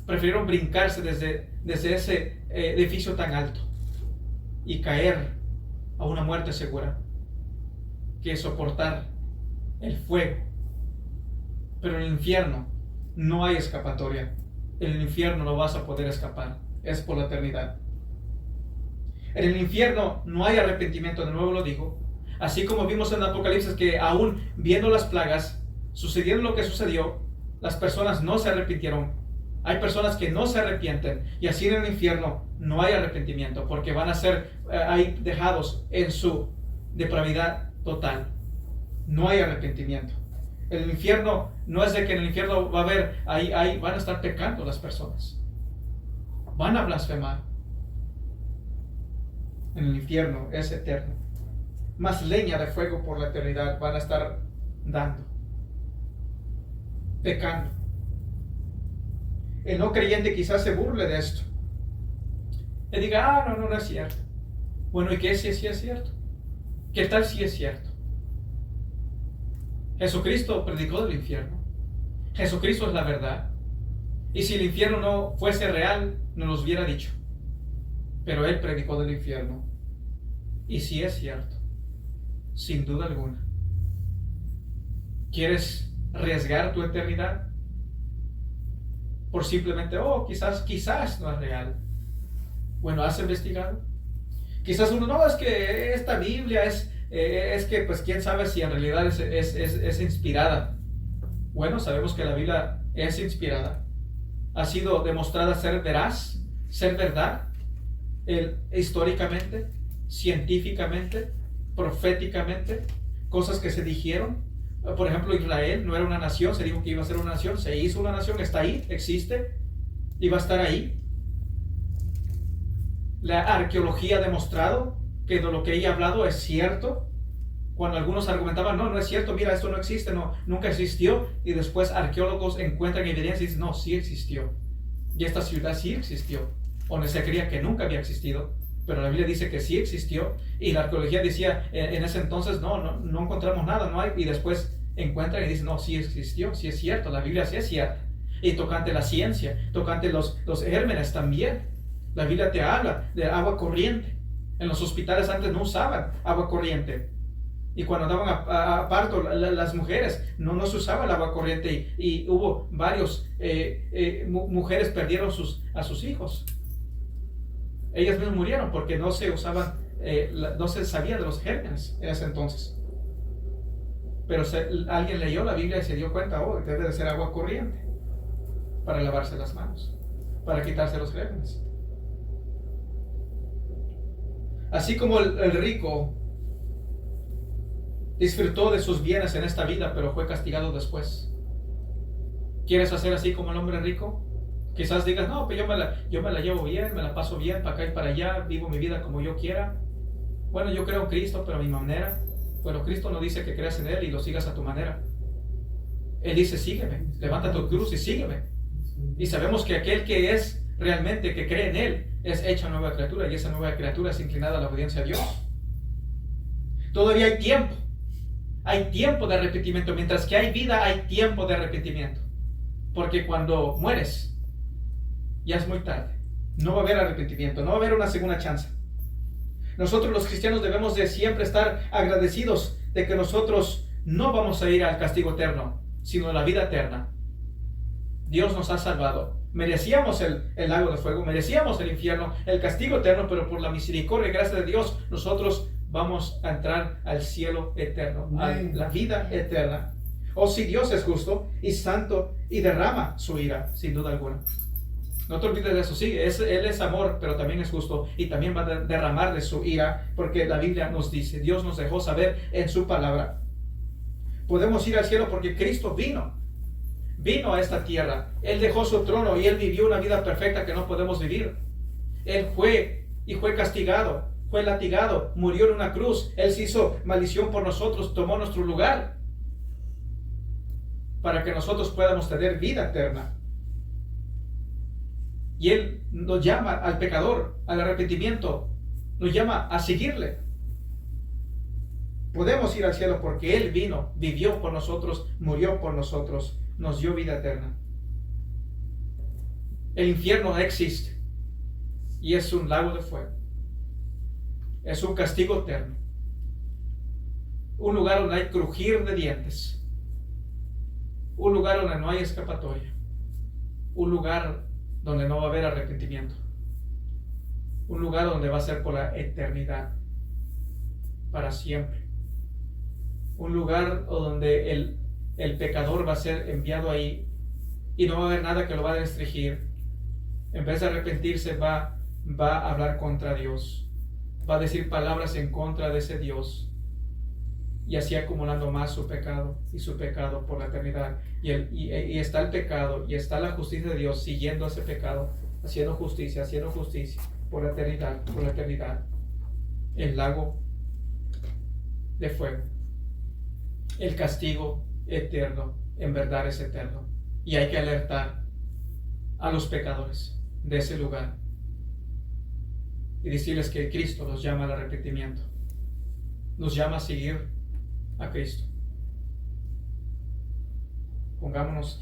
Prefirieron brincarse desde ese edificio tan alto y caer a una muerte segura que soportar el fuego. Pero en el infierno no hay escapatoria. En el infierno no vas a poder escapar. Es por la eternidad. En el infierno no hay arrepentimiento, de nuevo lo digo. Así como vimos en Apocalipsis que aún viendo las plagas, sucediendo lo que sucedió, las personas no se arrepintieron. Hay personas que no se arrepienten, y así en el infierno no hay arrepentimiento, porque van a ser ahí dejados en su depravidad total. No hay arrepentimiento. El infierno no es de que en el infierno va a haber, ahí van a estar pecando las personas. Van a blasfemar. En el infierno es eterno. Más leña de fuego por la eternidad van a estar dando. Pecando. El no creyente quizás se burle de esto. Le diga, no es cierto. Bueno, ¿y qué si es cierto? ¿Qué tal si es cierto? Jesucristo predicó del infierno. Jesucristo es la verdad. Y si el infierno no fuese real, nos lo hubiera dicho. Pero Él predicó del infierno. Y si es cierto, sin duda alguna. ¿Quieres arriesgar tu eternidad? Por simplemente, quizás no es real. Bueno, ¿has investigado? Quizás uno, no, es que esta Biblia es que, pues, quién sabe si en realidad es inspirada. Bueno, sabemos que la Biblia es inspirada. Ha sido demostrada ser veraz, ser verdad, históricamente, científicamente, proféticamente, cosas que se dijeron. Por ejemplo, Israel no era una nación, se dijo que iba a ser una nación, se hizo una nación, está ahí, existe, y va a estar ahí. La arqueología ha demostrado que de lo que ella ha hablado es cierto. Cuando algunos argumentaban, no es cierto, mira, esto no existe, nunca existió, y después arqueólogos encuentran evidencia y dicen, no, sí existió. Y esta ciudad sí existió, donde se creía que nunca había existido, pero la Biblia dice que sí existió, y la arqueología decía en ese entonces, no encontramos nada, no hay, y después encuentran y dicen, no, sí existió, sí es cierto, la Biblia sí es cierta. Y tocante la ciencia, tocante los gérmenes también, la Biblia te habla de agua corriente. En los hospitales antes no usaban agua corriente. Y cuando daban a parto las mujeres, no se usaba el agua corriente y hubo varios mujeres perdieron a sus hijos. Ellas mismas murieron porque no se usaban, no se sabía de los gérmenes en ese entonces. Pero alguien leyó la Biblia y se dio cuenta, oh, debe de ser agua corriente para lavarse las manos, para quitarse los gérmenes. Así como el rico disfrutó de sus bienes en esta vida, pero fue castigado después. ¿Quieres hacer así como el hombre rico? Quizás digas, no, pues yo me la llevo bien, me la paso bien, para acá y para allá, vivo mi vida como yo quiera. Bueno, yo creo en Cristo, pero a mi manera. Bueno, Cristo no dice que creas en Él y lo sigas a tu manera. Él dice, sígueme, levanta tu cruz y sígueme. Y sabemos que aquel que es realmente, que cree en Él, es hecha nueva criatura, y esa nueva criatura es inclinada a la obediencia a Dios. Todavía hay tiempo. Hay tiempo de arrepentimiento. Mientras que hay vida, hay tiempo de arrepentimiento. Porque cuando mueres, ya es muy tarde. No va a haber arrepentimiento, no va a haber una segunda chance. Nosotros los cristianos debemos de siempre estar agradecidos de que nosotros no vamos a ir al castigo eterno, sino a la vida eterna. Dios nos ha salvado. Merecíamos el lago de fuego, merecíamos el infierno, el castigo eterno, pero por la misericordia y gracia de Dios, nosotros vamos a entrar al cielo eterno, a la vida eterna. O si Dios es justo y santo y derrama su ira, sin duda alguna. No te olvides de eso, sí, Él es amor, pero también es justo y también va a derramar de su ira, porque la Biblia nos dice, Dios nos dejó saber en su palabra. Podemos ir al cielo porque Cristo vino a esta tierra. Él dejó su trono y Él vivió una vida perfecta que no podemos vivir. Él fue castigado, fue latigado, murió en una cruz. Él se hizo maldición por nosotros, tomó nuestro lugar para que nosotros podamos tener vida eterna. Y Él nos llama al pecador, al arrepentimiento, nos llama a seguirle. Podemos ir al cielo porque Él vino, vivió por nosotros, murió por nosotros, nos dio vida eterna. El infierno existe y es un lago de fuego. Es un castigo eterno. Un lugar donde hay crujir de dientes. Un lugar donde no hay escapatoria. Un lugar donde no va a haber arrepentimiento. Un lugar donde va a ser por la eternidad, para siempre. Un lugar donde el pecador va a ser enviado ahí y no va a haber nada que lo va a restringir. En vez de arrepentirse, va a hablar contra Dios. Va a decir palabras en contra de ese Dios. Y así acumulando más su pecado y su pecado por la eternidad. Y está el pecado y está la justicia de Dios siguiendo ese pecado, haciendo justicia por la eternidad. El lago de fuego. El castigo eterno, en verdad es eterno. Y hay que alertar a los pecadores de ese lugar y decirles que Cristo los llama al arrepentimiento. Nos llama a seguir a Cristo. Pongámonos